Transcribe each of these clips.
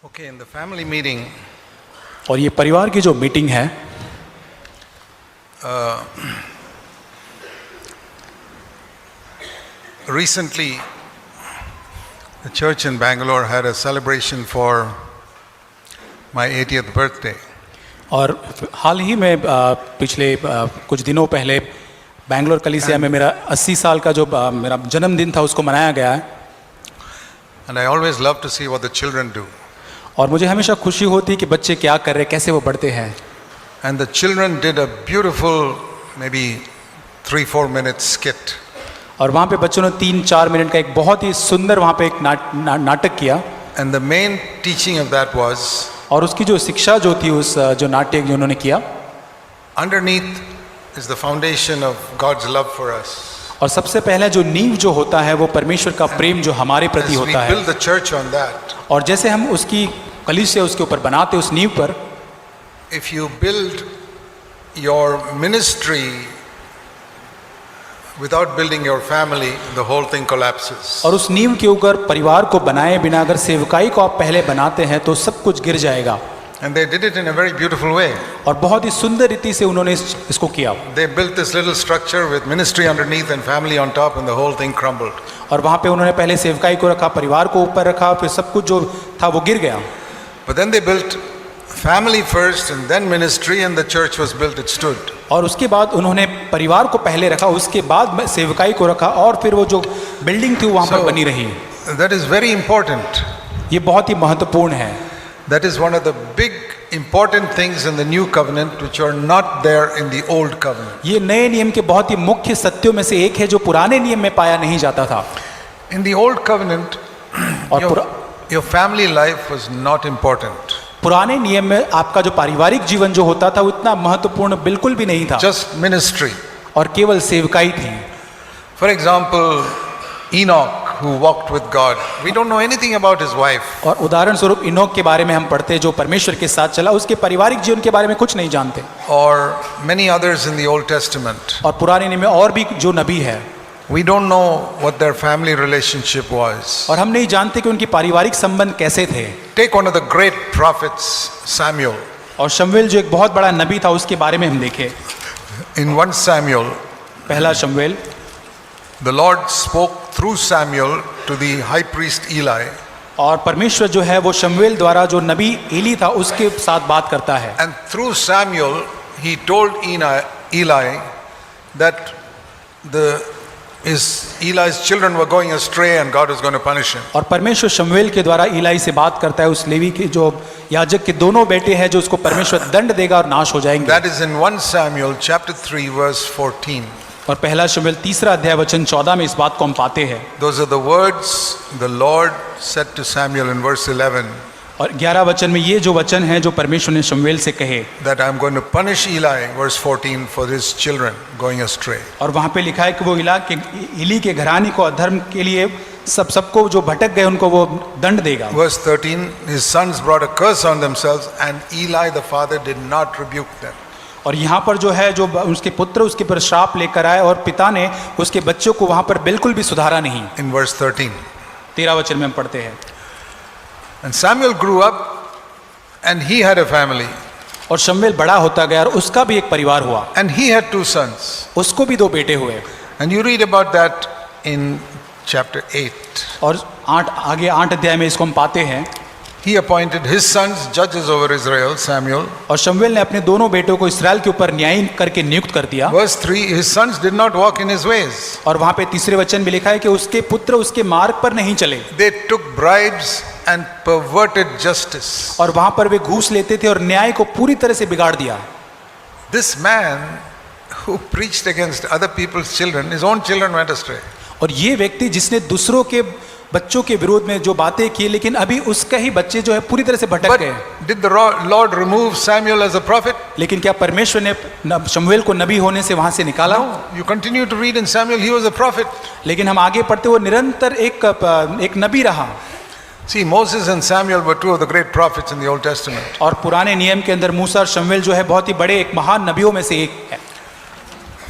Okay, in the family meeting, और ये परिवार की जो मीटिंग है recently the church in Bangalore had a celebration for my 80th birthday. और हाल ही में पिछले कुछ दिनों पहले बैंगलोर कलीसिया में मेरा 80 साल का जो मेरा जन्मदिन था उसको मनाया गया है। And I always love to see what the children do. और मुझे हमेशा खुशी होती है कि बच्चे क्या कर रहे हैं, कैसे वो बढ़ते हैं। And the children did a beautiful, maybe 3-4 minute skit. और वहाँ पे बच्चों ने 3-4 मिनट का एक बहुत ही सुंदर वहाँ पे एक नाटक किया। And the main teaching of that was, और उसकी जो शिक्षा जो थी उस जो नाट्य जो उन्होंने किया, underneath is the foundation of God's love for us. और सबसे पहले जो नींव जो होता है वो परमेश्वर का प्रेम जो हमारे प्रति As we होता है। build the church on that, और जैसे हम उसकी कलीसिया उसके ऊपर बनाते उस नींव पर, if you build your ministry without building your family, the whole thing collapses. और उस नींव के ऊपर परिवार को बनाए बिना अगर सेवकाई को आप पहले बनाते हैं तो सब कुछ गिर जाएगा। And they did it in a very beautiful way. और बहुत ही सुंदर रीति से उन्होंने इसको किया। They built this little structure with ministry underneath and family on top, and the whole thing crumbled. और वहाँ पे उन्होंने पहले सेवकाई को रखा, परिवार को ऊपर रखा, फिर सब कुछ जो था वो गिर गया। But then they built family first and then ministry, and the church was built, it stood. और उसके बाद उन्होंने परिवार को पहले रखा, उसके बाद सेवकाई को रखा, और फिर वो जो बिल्डिंग थी वहाँ पर बनी रही। That is very important. ये बहुत ही महत्वपूर्ण है। That is one of the big important things in the new covenant which are not there in the old covenant. ये नए नियम के बहुत ही मुख्य सत्यों में से एक है जो पुराने नियम में पाया नहीं जाता था। In the old covenant, और your family life was not important. पुराने नियम में आपका जो पारिवारिक जीवन जो होता था वो इतना महत्वपूर्ण बिल्कुल भी नहीं था। Just ministry. और केवल सेवकाई थी। For example, Enoch, who walked with God, we don't know anything about his wife. और उदाहरण स्वरूप इनोक के बारे में हम पढ़ते हैं जो परमेश्वर के साथ चला, उसके पारिवारिक जीवन के बारे में कुछ नहीं जानते। Or many others in the Old Testament. और पुराने नियम में और भी जो नबी है, We don't know what their family relationship was. और हम नहीं जानते कि उनके पारिवारिक संबंध कैसे थे। Take one of the great prophets, Samuel. और शमूएल जो एक बहुत बड़ा नबी था उसके बारे में हम देखें। In 1 Samuel, पहला शमूएल, the Lord spoke through Samuel to the high priest Eli. और परमेश्वर जो है वो शमूएल द्वारा जो नबी एली था उसके साथ बात करता है। And through Samuel, he told Eli that Eli's children were going astray and God was going to punish him. और परमेश्वर शमूएल के द्वारा इलाई से बात करता है उस लेवी के जो याजक के दोनों बेटे हैं जो उसको परमेश्वर दंड देगा और नाश हो जाएंगे। That is in 1 Samuel chapter 3 verse 14. और पहला शमूएल 3 अध्याय वचन 14 में इस बात को हम पाते हैं। Those are the words the Lord said to Samuel in verse 11. और 11 वचन में ये जो वचन है जो परमेश्वर ने शमूएल से कहे, That I'm going to punish Eli, verse 14, for his children going astray. और वहाँ पे लिखा है कि वो इली के घराने को अधर्म के लिए सबको जो भटक गए उनको वो दंड देगा। Verse 13, his sons brought a curse on themselves, and Eli the father did not rebuke them. और यहाँ पर जो है जो उसके पुत्र उसके पर श्राप लेकर आए और पिता ने उसके बच्चों को वहाँ पर बिल्कुल भी सुधारा नहीं। In verse 13. 13 वचन में हम पढ़ते हैं, And Samuel grew up, and he had a family. और शमूएल बड़ा होता गया और उसका भी एक परिवार हुआ, And he had 2 sons. उसको भी 2 बेटे हुए। And you read about that in chapter 8. और 8 अध्याय में इसको हम पाते हैं। He appointed his sons judges over Israel, Samuel. और शमूएल ने अपने दोनों बेटों को इस्राएल के ऊपर न्यायी करके नियुक्त कर दिया। Verse 3, his sons did not walk in his ways. और वहाँ पे 3 वचन में लिखा है कि उसके पुत्र उसके मार्ग पर नहीं चले। They took bribes and perverted justice. और वहाँ पर वे घूस लेते थे और न्याय को पूरी तरह से बिगाड़ दिया। This man who preached against other people's children, his own children went astray. और ये व्यक्ति जिसने दूसरों के बच्चों के विरोध में जो बातें की, लेकिन अभी उसका ही बच्चे जो है पूरी तरह से भटक But गए। did the Lord remove Samuel as a prophet? लेकिन क्या परमेश्वर ने शमूएल को नबी होने से वहां से निकाला? No. You continue to read in Samuel, he was a prophet. लेकिन हम आगे पढ़ते हुए निरंतर एक नबी रहा। See, Moses and Samuel were 2 of the great prophets in the Old Testament. और पुराने नियम के अंदर मूसा और शमूएल जो है बहुत ही बड़े एक महान नबियों में से एक है।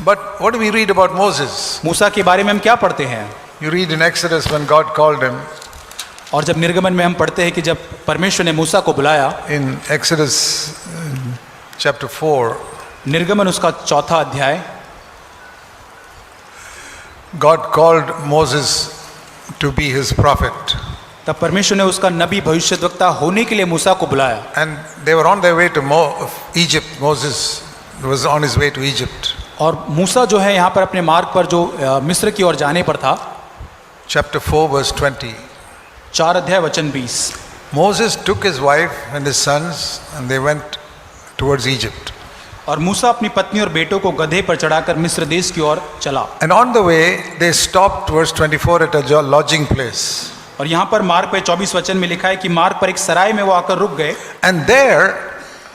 But what do we read about Moses? मूसा के बारे में हम क्या पढ़ते हैं? You read in Exodus when God called him, और जब निर्गमन में हम पढ़ते हैं कि जब परमेश्वर ने मूसा को बुलाया, in Exodus chapter 4, निर्गमन उसका 4 अध्याय, God called Moses to be his prophet. तब परमेश्वर ने उसका नबी भविष्यद्वक्ता होने के लिए मूसा को बुलाया। And they were on their way to Egypt. Moses was on his way to Egypt. और मूसा जो है यहाँ पर अपने मार्ग पर जो मिस्र की ओर जाने पर था। Chapter 4 verse 20. 4 अध्याय वचन 20। Moses took his wife and his sons and they went towards Egypt. और मूसा अपनी पत्नी और बेटों को गधे पर चढ़ाकर मिस्र देश की ओर चला। And on the way they stopped, verse 24, at a lodging place. और यहाँ पर मार्ग पे 24 वचन में लिखा है कि मार्ग पर एक सराय में वो आकर रुक गए। And there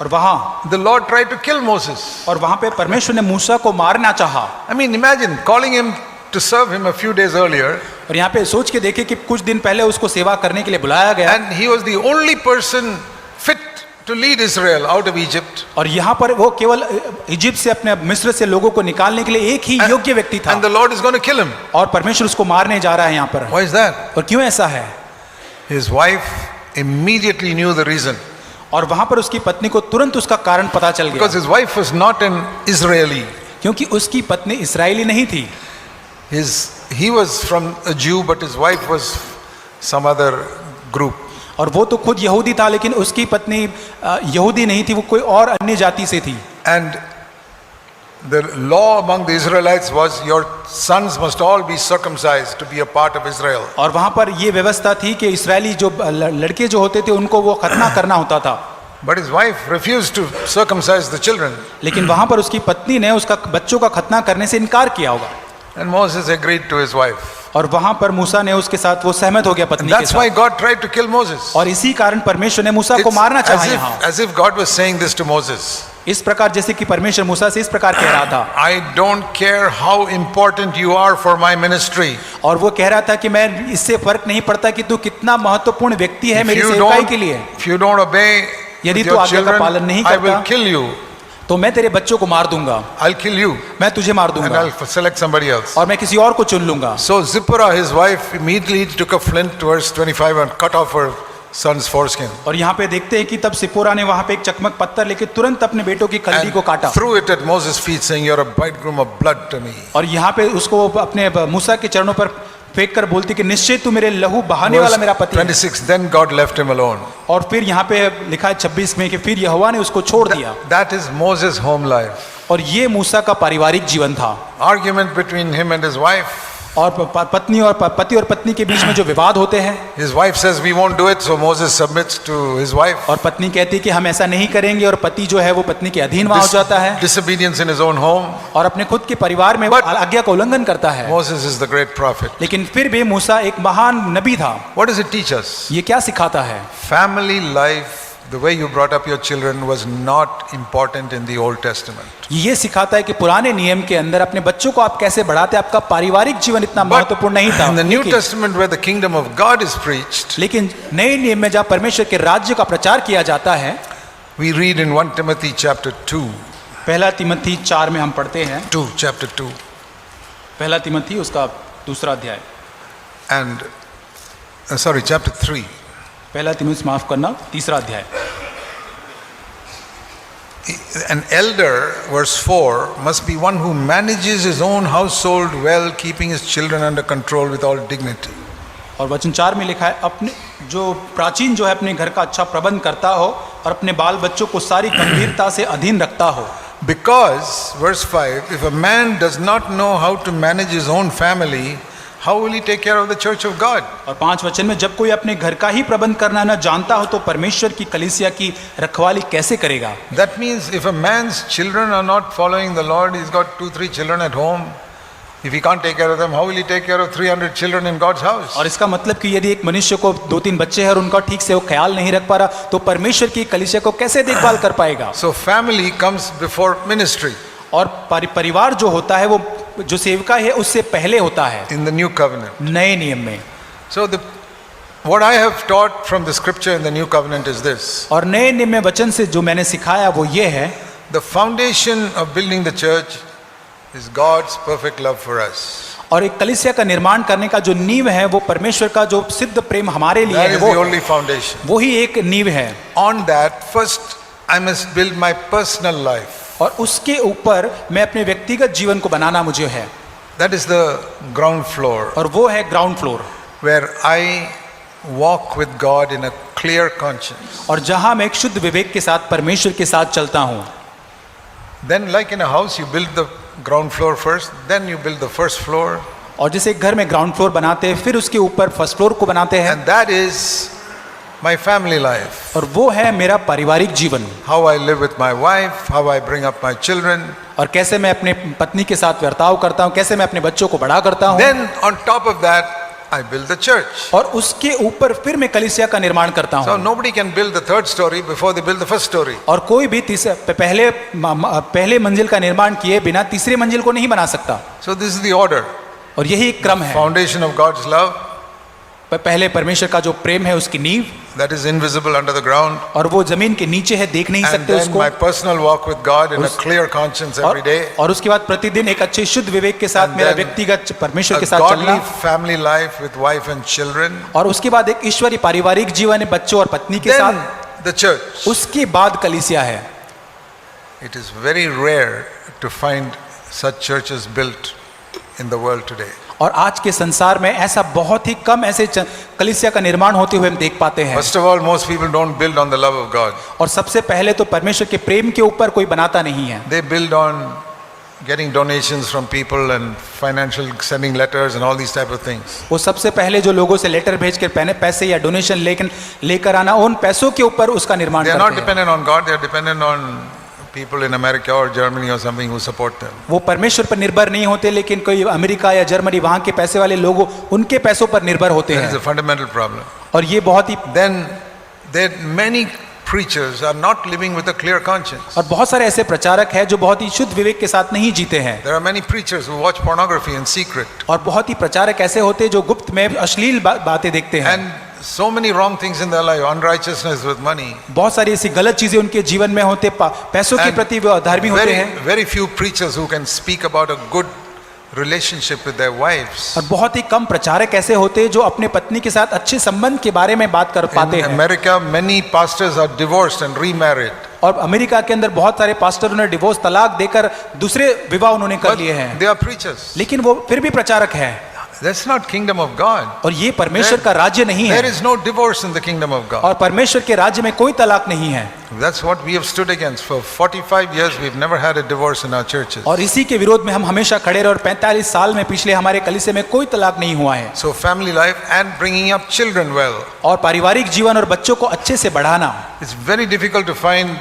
और वहाँ the Lord tried to kill Moses. और वहाँ पे परमेश्वर ने मूसा को मारना चाहा। I mean, imagine calling him to serve him a few days earlier. और यहाँ पे सोच के देखे कि कुछ दिन पहले उसको सेवा करने के लिए बुलाया गया। And he was the only person fit to lead Israel out of Egypt. और यहाँ पर वो केवल इजिप्ट से अपने मिस्र से लोगों को निकालने के लिए एक ही योग्य व्यक्ति था। And the Lord is going to kill him. और परमेश्वर उसको मारने जा रहा है यहाँ पर। Why is that? और क्यों ऐसा है? His wife immediately knew the reason. और वहाँ पर उसकी पत्नी को तुरंत उसका कारण पता चल गया। Because his wife was not an Israeli. क्योंकि उसकी पत्नी इस्राएली नहीं थी। He was from a Jew, but his wife was some other group. और वो तो खुद यहूदी था, लेकिन उसकी पत्नी यहूदी नहीं थी, वो कोई और अन्य जाति से थी। And the law among the Israelites was your sons must all be circumcised to be a part of Israel. और वहाँ पर ये व्यवस्था थी कि इस्राएली जो लड़के जो होते थे उनको वो खतना करना होता था। But his wife refused to circumcise the children. लेकिन वहाँ पर उसकी पत्नी ने उसका बच्चों का खतना करने से इनकार किया होगा। And Moses agreed to his wife. और वहाँ पर मूसा ने उसके साथ वो सहमत हो गया पत्नी के That's why साथ। God tried to kill Moses. और इसी कारण परमेश्वर ने मूसा को मारना चाहा यहाँ। As if God was saying this to Moses. इस प्रकार जैसे कि परमेश्वर मूसा से इस प्रकार कह रहा था, I don't care how important you are for my ministry. और वो कह रहा था कि मैं इससे फर्क नहीं पड़ता कि तू कितना महत्वपूर्ण व्यक्ति है मेरी सेवकाई के लिए। If you don't obey यदि with तू your आज्ञा का children, पालन नहीं I will करता kill you. तो मैं तेरे बच्चों को मार दूंगा। I'll kill you. मैं तुझे मार And दूंगा I'll select somebody else. और मैं किसी और को चुन लूंगा। So Zipporah, his wife, immediately took a flint, verse 25, and cut off her son's foreskin. और यहाँ पे देखते हैं कि तब सिपोरा ने वहाँ पे एक चकमक पत्थर लेके तुरंत अपने बेटों की खलड़ी को काटा And threw it at Moses' feet, saying, "You're a bridegroom of blood to me." और यहाँ पे उसको अपने मूसा के चरणों पर फेंक कर बोलती कि निश्चय तू मेरे लहू बहाने वाला मेरा पति है। 26. Then God left him alone. और फिर यहाँ पे लिखा है 26 में कि फिर यहोवा ने उसको छोड़ दिया। That is Moses' home life. और ये मूसा का पारिवारिक जीवन था। Argument between him and his wife. और पत्नी और पति और पत्नी के बीच में जो विवाद होते हैं, His wife says, "We won't do it," so Moses submits to his wife. और पत्नी कहती है कि हम ऐसा नहीं करेंगे, और पति जो है वो पत्नी के अधीन वहां हो जाता है Disobedience in his own home. और अपने खुद के परिवार में आज्ञा का उल्लंघन करता है। Moses is the great prophet. लेकिन फिर भी मूसा एक महान नबी था। What does it teach us? ये क्या सिखाता है? Family life, the way you brought up your children, was not important in the Old Testament. ये सिखाता है कि पुराने नियम के अंदर अपने बच्चों को आप कैसे बढ़ाते, आपका पारिवारिक जीवन इतना महत्वपूर्ण नहीं था। In the New Testament, where the kingdom of God is preached, लेकिन नए नियम में जहाँ परमेश्वर के राज्य का प्रचार किया जाता है, we read in 1 Timothy chapter 2. पहला तिमोथी 4 में हम पढ़ते हैं। Chapter 2. पहला तिमोथी उसका 2 अध्याय, And, chapter 3. पहला तिमोथी माफ करना 3 अध्याय। An elder, verse 4, must be one who manages his own household well, keeping his children under control with all dignity. और वचन 4 में लिखा है, अपने जो प्राचीन जो है अपने घर का अच्छा प्रबंध करता हो और अपने बाल बच्चों को सारी गंभीरता से अधीन रखता हो। Because, verse 5, if a man does not know how to manage his own family, how will he take care of the church of God? और 5 वचन में, जब कोई अपने घर का ही प्रबंध करना न जानता हो तो परमेश्वर की कलीसिया की रखवाली कैसे करेगा? That means if a man's children are not following the Lord, he's got 2-3 children at home. If he can't take care of them, how will he take care of 300 children in God's house? और इसका मतलब कि यदि एक मनुष्य को 2-3 बच्चे हैं और उनका ठीक से वो ख्याल नहीं रख पा रहा, तो परमेश्वर की कलीसिया को कैसे देखभाल कर पाएगा? So family comes before ministry. और परिवार जो होता है वो जो सेवका है उससे पहले होता है In the new covenant. नए नियम में। So what I have taught from the scripture in the new covenant is this. और नए नियम में वचन से जो मैंने सिखाया वो ये है, The foundation of building the church is God's perfect love for us. और एक कलीसिया का निर्माण करने का जो नींव है वो परमेश्वर का जो सिद्ध प्रेम हमारे लिए That है is the only foundation. वो ही एक नींव है। On that, first I must build my personal life. और उसके ऊपर मैं अपने व्यक्तिगत जीवन को बनाना मुझे है, That is the ground floor, और वो है ground floor, where I walk with God in a clear conscience. और जहां मैं एक शुद्ध विवेक के साथ परमेश्वर के साथ चलता हूं। Then, like in a house, you build the ground floor first, then you build the first floor, और जैसे एक घर में ग्राउंड फ्लोर बनाते हैं फिर उसके ऊपर फर्स्ट फ्लोर को बनाते हैं, and that is my family life. और वो है मेरा पारिवारिक जीवन, How I live with my wife, how I bring up my children. और कैसे मैं अपने पत्नी के साथ वर्ताव करता हूं, कैसे मैं अपने बच्चों को बड़ा करता हूं। Then, on top of that, I build the church. और उसके ऊपर फिर मैं कलीसिया का निर्माण करता So हूं। nobody can build the third story before they build the first story. और कोई भी पहले मंजिल का निर्माण किए बिना तीसरे मंजिल को नहीं बना सकता। So this is the order. और यही एक क्रम है। Foundation of God's love, पहले परमेश्वर का जो प्रेम है उसकी नींव, that is invisible under the ground. और वो जमीन के नीचे है, देख नहीं And सकते then उसको। my personal walk with God in a clear conscience every day. और उसके बाद प्रतिदिन एक अच्छे शुद्ध विवेक के साथ And मेरा then व्यक्तिगत परमेश्वर A के साथ godly चलना, family life with wife and children. और उसके बाद एक ईश्वरीय पारिवारिक जीवन है बच्चों और पत्नी के Then साथ, the church. उसके बाद कलीसिया है। It is very rare to find such churches built in the world today. और आज के संसार में ऐसा बहुत ही कम ऐसे कलीसिया का निर्माण होते हुए हम देख पाते हैं। First of all, most people don't build on the love of God. और सबसे पहले तो परमेश्वर के प्रेम के ऊपर कोई बनाता नहीं है। They build on getting donations from people and financial sending letters and all these type of things. वो सबसे पहले जो लोगों से लेटर भेज कर पैसे या डोनेशन लेकर आना, उन पैसों के ऊपर उसका निर्माण They are not करते हैं। dependent on God, they are dependent on people in America or Germany or something who support them. वो परमेश्वर पर निर्भर नहीं होते, लेकिन कोई अमेरिका या जर्मनी वहां के पैसे वाले लोग उनके पैसों पर निर्भर होते That is हैं। a fundamental problem. और ये बहुत ही Then there many preachers are not living with a clear conscience. और बहुत सारे ऐसे प्रचारक हैं जो बहुत ही शुद्ध विवेक के साथ नहीं जीते हैं। There are many preachers who watch pornography in secret. और बहुत ही प्रचारक ऐसे होते हैं जो गुप्त में अश्लील बातें देखते हैं। And so many wrong things in their life, unrighteousness with money. बहुत सारी ऐसी गलत चीजें उनके जीवन में होते, पैसों के And प्रति वो अधर्मी होते very, हैं। very few preachers who can speak about a good relationship with their wives. और बहुत ही कम प्रचारक ऐसे होते हैं जो अपने पत्नी के साथ अच्छे संबंध के बारे में बात कर पाते In हैं। America, many pastors are divorced and remarried. और अमेरिका के अंदर बहुत सारे पास्टर ने डिवोर्स तलाक देकर दूसरे विवाह उन्होंने कर But लिए हैं, they are preachers. लेकिन वो फिर भी प्रचारक है। That's not kingdom of God. और ये परमेश्वर का राज्य नहीं There है, is no divorce in the kingdom of God. और परमेश्वर के राज्य में कोई तलाक नहीं है। That's what we have stood against. For 45 years, we've never had a divorce in our churches. और इसी के विरोध में हम हमेशा खड़े रहे, और 45 साल में पिछले हमारे कलीसिया में कोई तलाक नहीं हुआ है। So family life and bringing up children well. और पारिवारिक जीवन और बच्चों को अच्छे से बढ़ाना, It's very difficult to find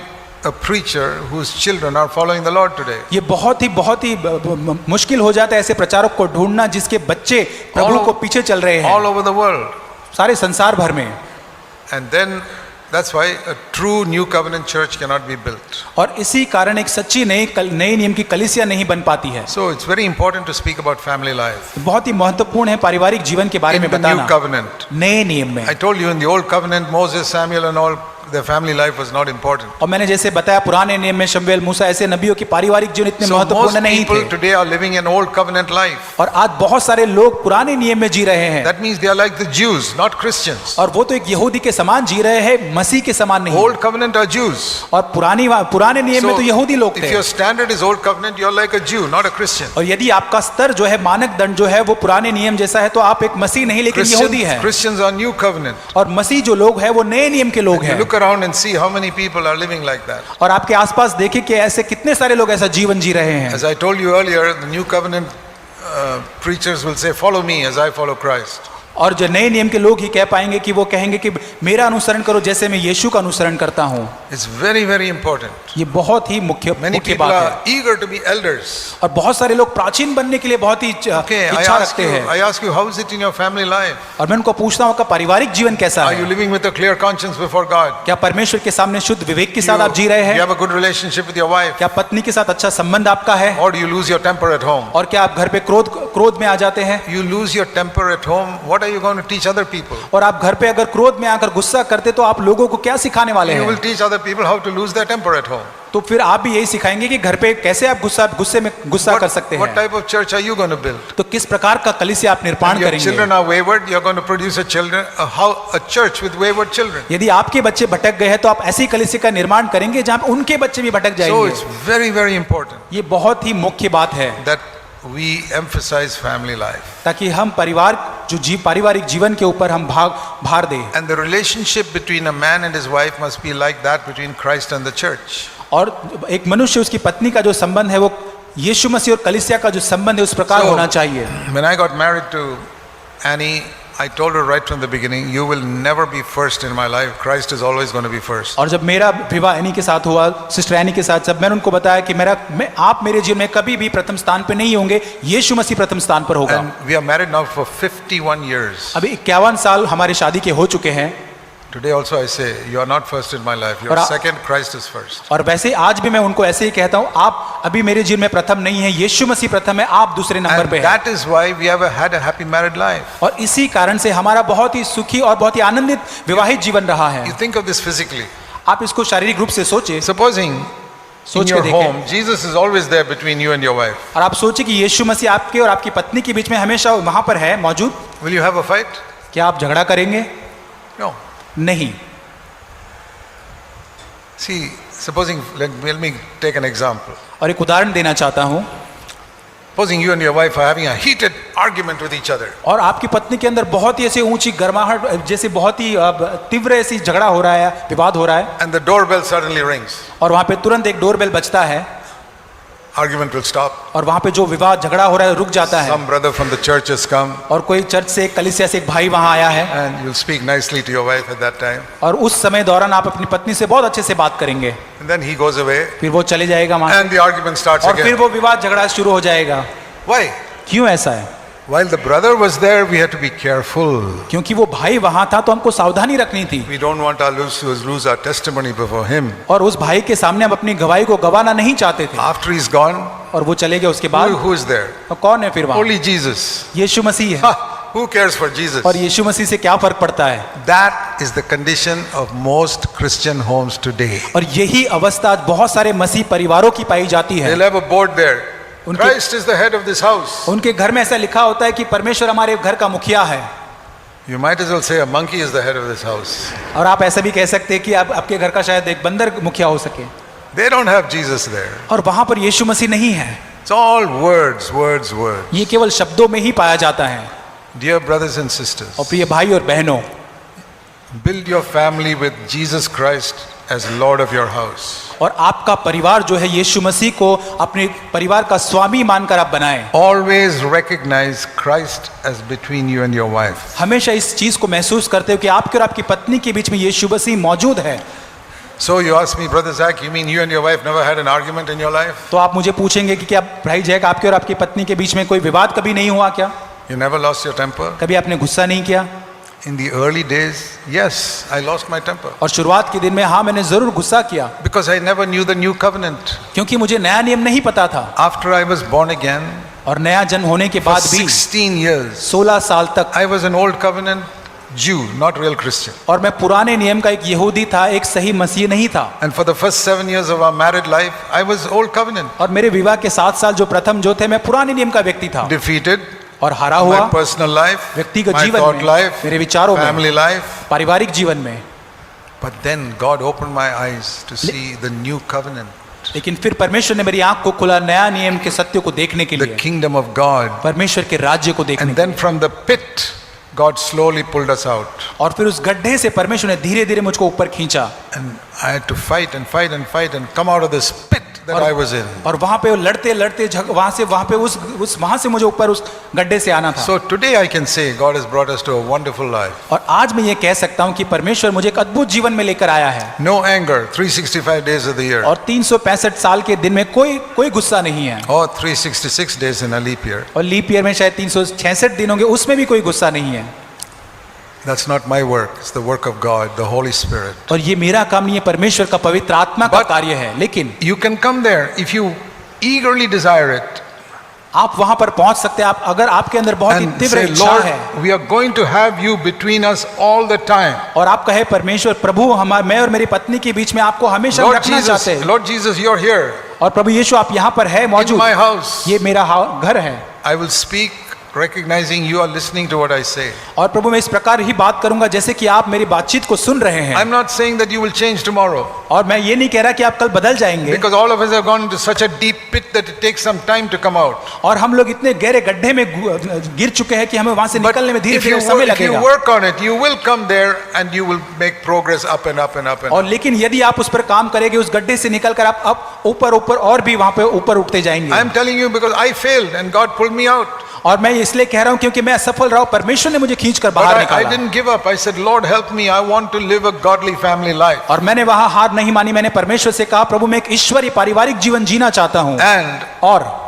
a preacher whose children are following the Lord today. ये बहुत ही मुश्किल हो जाता है ऐसे प्रचारक को ढूंढना जिसके बच्चे प्रभु को पीछे चल रहे हैं All over the world. सारे संसार भर में। And then that's why a true new covenant church cannot be built. और इसी कारण एक सच्ची नई नियम की कलीसिया नहीं बन पाती है। So it's very important to speak about family life. बहुत ही महत्वपूर्ण है पारिवारिक जीवन के बारे In में the new बताना। covenant. नए नियम में, I told you in the old covenant, Moses, Samuel and all, their family life was not important. और मैंने जैसे बताया पुराने नियम में शमूएल, मूसा ऐसे नबियों की पारिवारिक जीवन इतने So most महत्वपूर्ण नहीं people थे। today are living an old covenant life. और आज बहुत सारे लोग पुराने नियम में जी रहे हैं, That means they are like the Jews, not Christians. और वो तो एक यहूदी के समान जी रहे हैं, मसीह के समान नहीं। Old covenant are Jews. और पुराने नियम में तो यहूदी लोग if थे। your standard is old covenant, you're like a Jew, not a Christian. और यदि आपका स्तर जो है, मानक दंड जो है वो पुराने नियम जैसा है, तो आप एक मसीह नहीं लेकिन यहूदी है। Christians are new covenant. और मसीह जो लोग हैं वो नए नियम के लोग You हैं। look around and see how many people are living like that. और आपके आसपास देखें कि ऐसे कितने सारे लोग ऐसा जीवन जी रहे हैं। As I told you earlier, the new covenant preachers will say, "Follow me as I follow Christ." और जो नए नियम के लोग ही कह पाएंगे कि वो कहेंगे कि मेरा अनुसरण करो जैसे मैं यीशु का अनुसरण करता हूँ। It's very, very important. ये बहुत ही मुख्य Many people बात है। are eager to be elders. और बहुत सारे लोग प्राचीन बनने के लिए बहुत ही Okay, इच्छा रखते हैं। I ask you, how is it in your family life? और मैं उनको पूछता हूँ, आपका पारिवारिक जीवन कैसा Are you है? living with a clear conscience before God? क्या परमेश्वर के सामने शुद्ध विवेक के Do साथ आप जी रहे you हैं? have a good relationship with your wife? क्या पत्नी के साथ अच्छा संबंध आपका है? Or do you lose your temper at home? और क्या आप घर पे क्रोध में आ जाते हैं, you lose your temper at home, what are you going to teach other people? और आप घर पे अगर क्रोध में आकर गुस्सा करते तो आप लोगों को क्या सिखाने वाले You will हैं? teach other people how to lose their temper at home. तो फिर आप भी यही सिखाएंगे कि घर पे कैसे आप गुस्से में गुस्सा कर सकते What हैं। type of church are you going to build? तो किस प्रकार का कलीसिया आप निर्माण Your करेंगे? children are wayward, you're going to produce a church with wayward children. यदि आपके बच्चे भटक गए हैं तो आप ऐसी कलीसिया का निर्माण करेंगे जहां उनके बच्चे भी भटक So जाएंगे। it's very, very important ये बहुत ही मुख्य बात है, that we emphasize family life. ताकि हम पारिवारिक जीवन के ऊपर हम भार दें। And the relationship between a man and his wife must be like that between Christ and the church. और एक मनुष्य उसकी पत्नी का जो संबंध है वो यीशु मसीह और कलीसिया का जो संबंध है उस प्रकार होना चाहिए। When I got married to Annie, I told her right from the beginning, you will never be first in my life. Christ is always going to be first. और जब मेरा विवाह एनी के साथ हुआ, सिस्टर एनी के साथ, जब मैंने उनको बताया कि आप मेरे जीवन में कभी भी प्रथम स्थान पे नहीं होंगे, यीशु मसीह प्रथम स्थान पर होगा। And we are married now for 51 years. अभी 51 साल हमारी शादी के हो चुके हैं। Today also I say, you are not first in my life. You are second, Christ is first. और वैसे आज भी मैं उनको ऐसे ही कहता हूँ, आप अभी मेरे जीवन में प्रथम नहीं है, यीशु मसीह प्रथम है, आप दूसरे नंबर And पे हैं। that is why we have had a happy married life. और इसी कारण से हमारा बहुत ही सुखी और बहुत ही आनंदित विवाहित जीवन रहा है। You think of this physically. आप इसको शारीरिक रूप से सोचिए, Supposing in सोच के your देखें। home, Jesus is always there between you and your wife. और आप सोचिए कि यीशु मसीह आपके और आपकी पत्नी के बीच में हमेशा वहां पर है मौजूद। Will you have a fight? क्या आप झगड़ा करेंगे? No. नहीं। See, supposing, let me take an example. और एक उदाहरण देना चाहता हूं। Supposing you and your wife are having a heated argument with each other. और आपकी पत्नी के अंदर बहुत ही ऐसी ऊंची गर्माहट, जैसे बहुत ही तीव्र ऐसी झगड़ा हो रहा है, विवाद हो रहा है, And the doorbell suddenly rings. और वहां पे तुरंत एक डोरबेल बजता है, Argument will stop. और वहां पे जो विवाद झगड़ा हो रहा है रुक जाता है, Some brother from the church has come और कोई चर्च से, कलीसिया से एक भाई वहां आया है, and you'll speak nicely to your wife at that time. और उस समय दौरान आप अपनी पत्नी से बहुत अच्छे से बात करेंगे, And then he goes away फिर वो चले जाएगा वहां and the argument starts और फिर again. वो विवाद झगड़ा शुरू हो जाएगा। Why? क्यों ऐसा है? While the brother was there, we had to be careful. क्योंकि वो भाई वहां था तो हमको सावधानी रखनी थी, We don't want to lose our testimony before him. और उस भाई के सामने हम अपनी गवाही को गवाना नहीं चाहते थे। After he's gone, और वो चले गए उसके बाद, who is there? और कौन है फिर वहां? Only Jesus. यीशु मसीह है। Ha, who cares for Jesus? और यीशु मसीह से क्या फर्क पड़ता है? That is the condition of most Christian homes today. और यही अवस्था आज बहुत सारे मसीह परिवारों की पाई जाती है। They'll have a board there. उनके- Christ is the head of this house. उनके घर में ऐसा लिखा होता है कि परमेश्वर हमारे घर का मुखिया है, You might as well say a monkey is the head of this house. और आप ऐसा भी कह सकते हैं कि आप आपके घर का शायद एक बंदर मुखिया हो सके, They don't have Jesus there. और वहां पर यीशु मसीह नहीं है। It's all words, words, words. ये केवल शब्दों में ही पाया जाता है। Dear brothers and sisters, और प्रिय भाई और बहनों, build your family with Jesus Christ as Lord of your house. और आपका परिवार जो है यीशु मसीह को अपने परिवार का स्वामी मानकर आप बनाएं। Always recognize Christ as between you and your wife. हमेशा इस चीज को महसूस करते हो कि आपके और आपकी पत्नी के बीच में यीशु मसीह मौजूद है। So you ask me, Brother Zach, you mean you and your wife never had an argument in your life? तो आप मुझे पूछेंगे कि क्या भाई जैक आपके और आपकी पत्नी के बीच में कोई विवाद कभी नहीं हुआ क्या? You never lost your temper? कभी आपने गुस्सा नहीं किया? In the early days, yes, I lost my temper. और शुरुआत के दिन में हाँ, मैंने जरूर गुस्सा किया, Because I never knew the new covenant. क्योंकि मुझे नया नियम नहीं पता था। After I was born again, और नया जन्म होने के for बाद भी 16 years, 16 साल तक, I was an old covenant Jew, not real Christian. और मैं पुराने नियम का एक यहूदी था, एक सही मसीह नहीं था। And for the first 7 years of our married life, I was old covenant. और मेरे विवाह के 7 साल जो प्रथम जो थे, मैं पुराने नियम का व्यक्ति था, Defeated, और हारा हुआ my personal life, व्यक्तिगत my जीवन thought में, life, मेरे विचारों में, family life. पारिवारिक जीवन में। But then God opened my eyes to see the new covenant, लेकिन फिर परमेश्वर ने मेरी आंख को खुला नया नियम के सत्य को देखने के the लिए, kingdom of God. परमेश्वर के राज्य को देखने And then from the pit, God slowly pulled us out. और फिर उस गड्ढे से परमेश्वर ने धीरे धीरे मुझको ऊपर खींचा, And I had to fight and fight and fight and come out of this pit that I was in. और वहां पे लड़ते लड़ते वहां पे उस वहां से मुझे ऊपर उस गड्ढे से आना था। So today I can say God has brought us to a wonderful life. और आज मैं ये कह सकता हूं कि परमेश्वर मुझे एक अद्भुत जीवन में लेकर आया है, No anger, 365 days of the year. और 365 साल के दिन में कोई गुस्सा नहीं है, Or 366 days in a leap year. और लीप ईयर में शायद 366 दिन होंगे, उसमें भी कोई गुस्सा नहीं है। That's not my work. It's the work of God, the Holy Spirit. और ये मेरा काम नहीं है, परमेश्वर का पवित्र आत्मा का But- कार्य है। लेकिन You can come there if you eagerly desire it. आप वहां पर पहुंच सकते हैं, आप अगर आपके अंदर बहुत ही and तीव्र say, इच्छा है Lord, we are going to have you between us all the time. और आप कहे परमेश्वर प्रभु मैं और मेरी पत्नी के बीच में आपको हमेशा रखना चाहते हैं। Lord Jesus, you're here और प्रभु यीशु आप यहाँ पर है in मौजूद, my house. ये मेरा घर है। I will speak recognizing you are listening to what I say. और प्रभु मैं इस प्रकार ही बात करूंगा जैसे कि आप मेरी बातचीत को सुन रहे हैं। I'm not saying that you will change tomorrow, और मैं ये नहीं कह रहा कि आप कल बदल जाएंगे, because all of us have gone into such a deep pit that it takes some time to come out. और हम लोग इतने गहरे गड्ढे में गिर चुके हैं कि हमें वहां से But निकलने में धीरे if you धीरे समय लगेगा। work on it, you will come there and you will make progress up and up and up and और up. लेकिन यदि आप उस पर काम करेंगे, उस गड्ढे से निकलकर आप अब ऊपर ऊपर और भी वहां पे ऊपर उठते जाएंगे। I'm telling you because I failed and God pulled me out. और मैं इसलिए कह रहा हूं क्योंकि मैं असफल रहा हूं, परमेश्वर ने मुझे खींचकर But बाहर I निकाला। didn't give up. I said, Lord, help me. I want to live a godly family life. और मैंने वहां हार नहीं मानी, मैंने परमेश्वर से कहा प्रभु मैं एक ईश्वरीय पारिवारिक जीवन जीना चाहता हूं। And और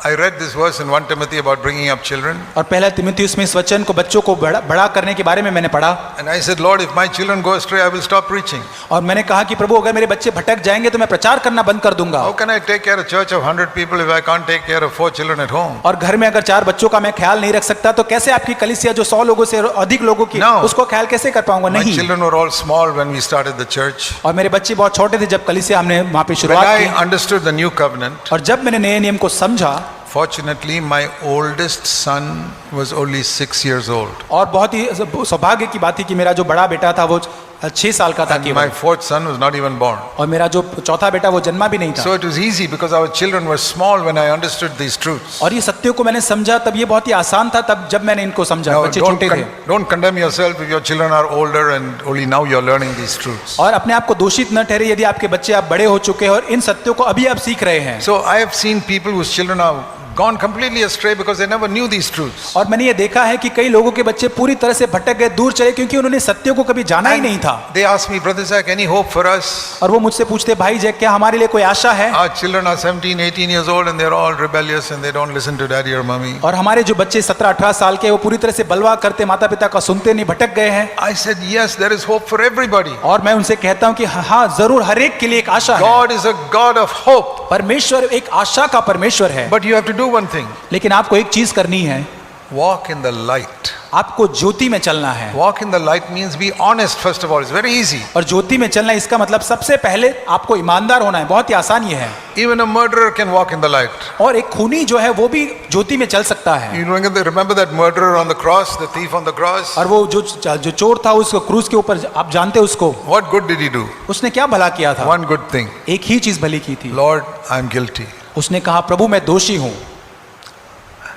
I read this verse in 1 Timothy about bringing up children. और पहला तिमुथियुस में इस वचन को बच्चों को बड़ा करने के बारे में मैंने पढ़ा। And I said, Lord, if my children go astray, I will stop preaching. और मैंने कहा कि प्रभु अगर मेरे बच्चे भटक जाएंगे तो मैं प्रचार करना बंद कर दूंगा। How can I take care of a church of 100 people if I can't take care of 4 children at home? और घर में अगर 4 बच्चों का मैं ख्याल नहीं रख सकता तो कैसे आपकी कलीसिया जो 100 लोगों से अधिक लोगों की No. उसको ख्याल कैसे कर पाऊंगा? My नहीं। children were all small when we started the church. और मेरे बच्चे बहुत छोटे थे जब कलीसिया हमने वहां पे When शुरुआत I की। understood the new covenant, और जब मैंने नए नियम को समझा, fortunately, my oldest son was only 6 years old. और बहुत ही सौभाग्य की बात थी कि मेरा जो बड़ा बेटा था वो 6 साल का था And my केवल, 4th son was not even born. और मेरा जो चौथा बेटा वो जन्मा भी नहीं था। So it was easy because our children were small when I understood these truths. और ये सत्यों को मैंने समझा तब ये बहुत ही आसान था, तब जब मैंने इनको समझा। Now, बच्चे छोटे थे। don't condemn yourself if your children are older and only now you're learning these truths. और अपने आप को दोषित न ठहरे यदि आपके बच्चे आप बड़े हो चुके हैं और इन सत्यों को अभी आप सीख रहे हैं। So I have seen people whose children are gone completely astray because they never knew these truths. और मैंने ये देखा है कि कई लोगों के बच्चे पूरी तरह से भटक गए, दूर चले, क्योंकि उन्होंने सत्यों को कभी जाना ही नहीं था। They ask me, Brother Zach, any hope for us? और वो मुझसे पूछते, भाई जैक क्या हमारे लिए कोई आशा है? Our children are 17, 18 years old and they're all rebellious and they don't listen to daddy or mommy. और हमारे जो बच्चे 17-18 साल के वो पूरी तरह से बलवा करते, माता पिता का सुनते नहीं, भटक गए हैं। I said, yes, there is hope for everybody. और मैं उनसे कहता हूं कि हाँ जरूर हर एक के लिए एक आशा है। God is a God of hope. परमेश्वर एक आशा का परमेश्वर है। But you have to do one thing. लेकिन आपको एक चीज करनी है, Walk in the light. आपको ज्योति में चलना है। Walk in the light means be honest first of all. It's very easy. और ज्योति में चलना इसका मतलब सबसे पहले आपको ईमानदार होना है, बहुत ही आसान ये है। Even a murderer can walk in the light. और एक खूनी जो है वो भी ज्योति में चल सकता है। You remember that murderer on the cross, the thief on the cross? और वो जो चोर था उसको क्रूस के ऊपर, आप जानते उसको, What good did he do? उसने क्या भला किया था? One good thing. एक ही चीज भली की थी। Lord, I'm guilty. उसने कहा प्रभु मैं दोषी हूं।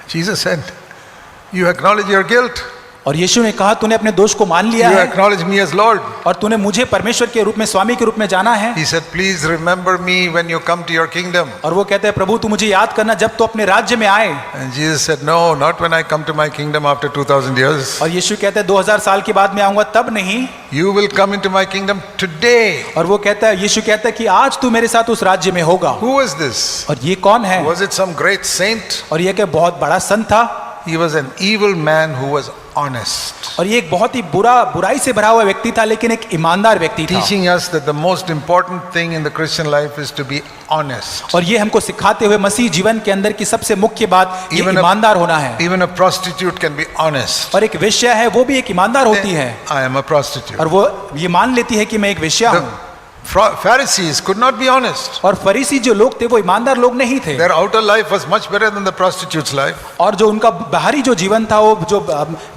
Jesus said, you acknowledge your guilt. और यीशु ने कहा तूने अपने दोष को मान लिया You है acknowledge me as Lord. और तूने मुझे परमेश्वर के रूप में, स्वामी के रूप में जाना है। He said, please remember me when you come to your kingdom. और वो कहते हैं प्रभु तू मुझे याद करना जब तू अपने राज्य में आए। And Jesus said, no, not when I come to my kingdom after 2000 years. और यीशु कहते हैं 2000 साल के बाद मैं आऊंगा तब नहीं। You will come into my kingdom today. और वो कहता है, यीशु कहता है कि आज तू मेरे साथ उस राज्य में होगा। Who is this? और ये कौन है? Was it some great saint? और ये क्या बहुत बड़ा संत था? He was an evil man who was honest. और ये एक बहुत ही बुराई से भरा हुआ व्यक्ति था, लेकिन एक ईमानदार व्यक्ति था। Teaching us that the most important thing in the Christian life is to be honest. और ये हमको सिखाते हुए मसीह जीवन के अंदर की सबसे मुख्य बात ये ईमानदार होना है। Even a prostitute can be honest. और एक वेश्या है वो भी एक ईमानदार होती है। I am a prostitute. और वो ये मान लेती है कि मैं एक वेश्या हूँ। Pharisees could not be honest. और फरीसी जो लोग थे वो ईमानदार लोग नहीं थे। Their outer life was much better than the prostitute's life. और जो उनका बाहरी जो जीवन था वो जो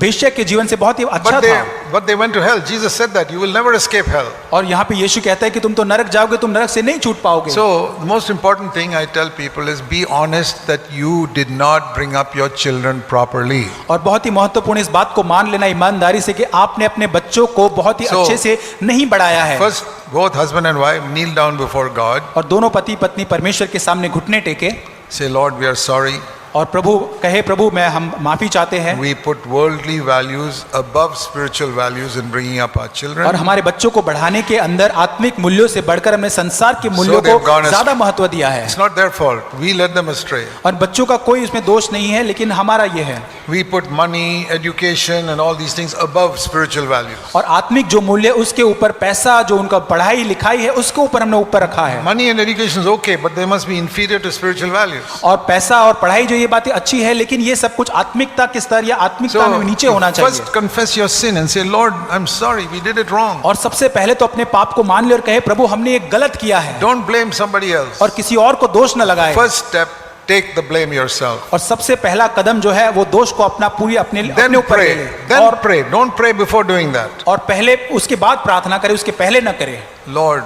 वेश्या के जीवन से बहुत ही अच्छा था। But they went to hell. Jesus said that you will never escape hell. और यहाँ पे यीशु कहता है कि तुम तो नरक जाओगे, तुम नरक से नहीं छूट पाओगे। So the most important thing I tell people is be honest that you did not bring up your children properly. और बहुत ही महत्वपूर्ण इस बात को मान लेना ईमानदारी से कि आपने अपने बच्चों को बहुत ही अच्छे से नहीं बढ़ाया है। First, both husband and wife kneel down before God. और दोनों पति पत्नी परमेश्वर के सामने घुटने टेके, Say, Lord, we are sorry. और प्रभु हम माफी चाहते हैं। We put worldly values above spiritual values in bringing up our children. और हमारे बच्चों को बढ़ाने के अंदर आत्मिक मूल्यों से बढ़कर हमने संसार के मूल्यों को ज्यादा महत्व दिया है। It's not their fault. We led them astray. और बच्चों का कोई उसमें दोष नहीं है, लेकिन हमारा ये है। we put money, education and all these things above spiritual values. और आत्मिक जो मूल्य उसके ऊपर पैसा जो उनका पढ़ाई लिखाई है उसके ऊपर हमने ऊपर रखा है। Money and education is okay, but they must be inferior to spiritual values. और पैसा और पढ़ाई जो ये बातें अच्छी है, लेकिन ये सब कुछ आत्मिकता के स्तर या आत्मिकता में नीचे होना चाहिए। First confess your sin and say, Lord, I'm sorry, we did it wrong. और सबसे पहले तो अपने पाप को मान ले और कहे, प्रभु हमने ये गलत किया है। Don't blame somebody else. और किसी और को दोष न लगाए। First step, take the blame yourself. और सबसे पहला कदम जो है वो दोष को अपना पूरी अपने Then ऊपर ले pray. ले। Then और pray. Don't pray before doing that. और पहले उसके बाद प्रार्थना करे, उसके पहले न करे। Lord,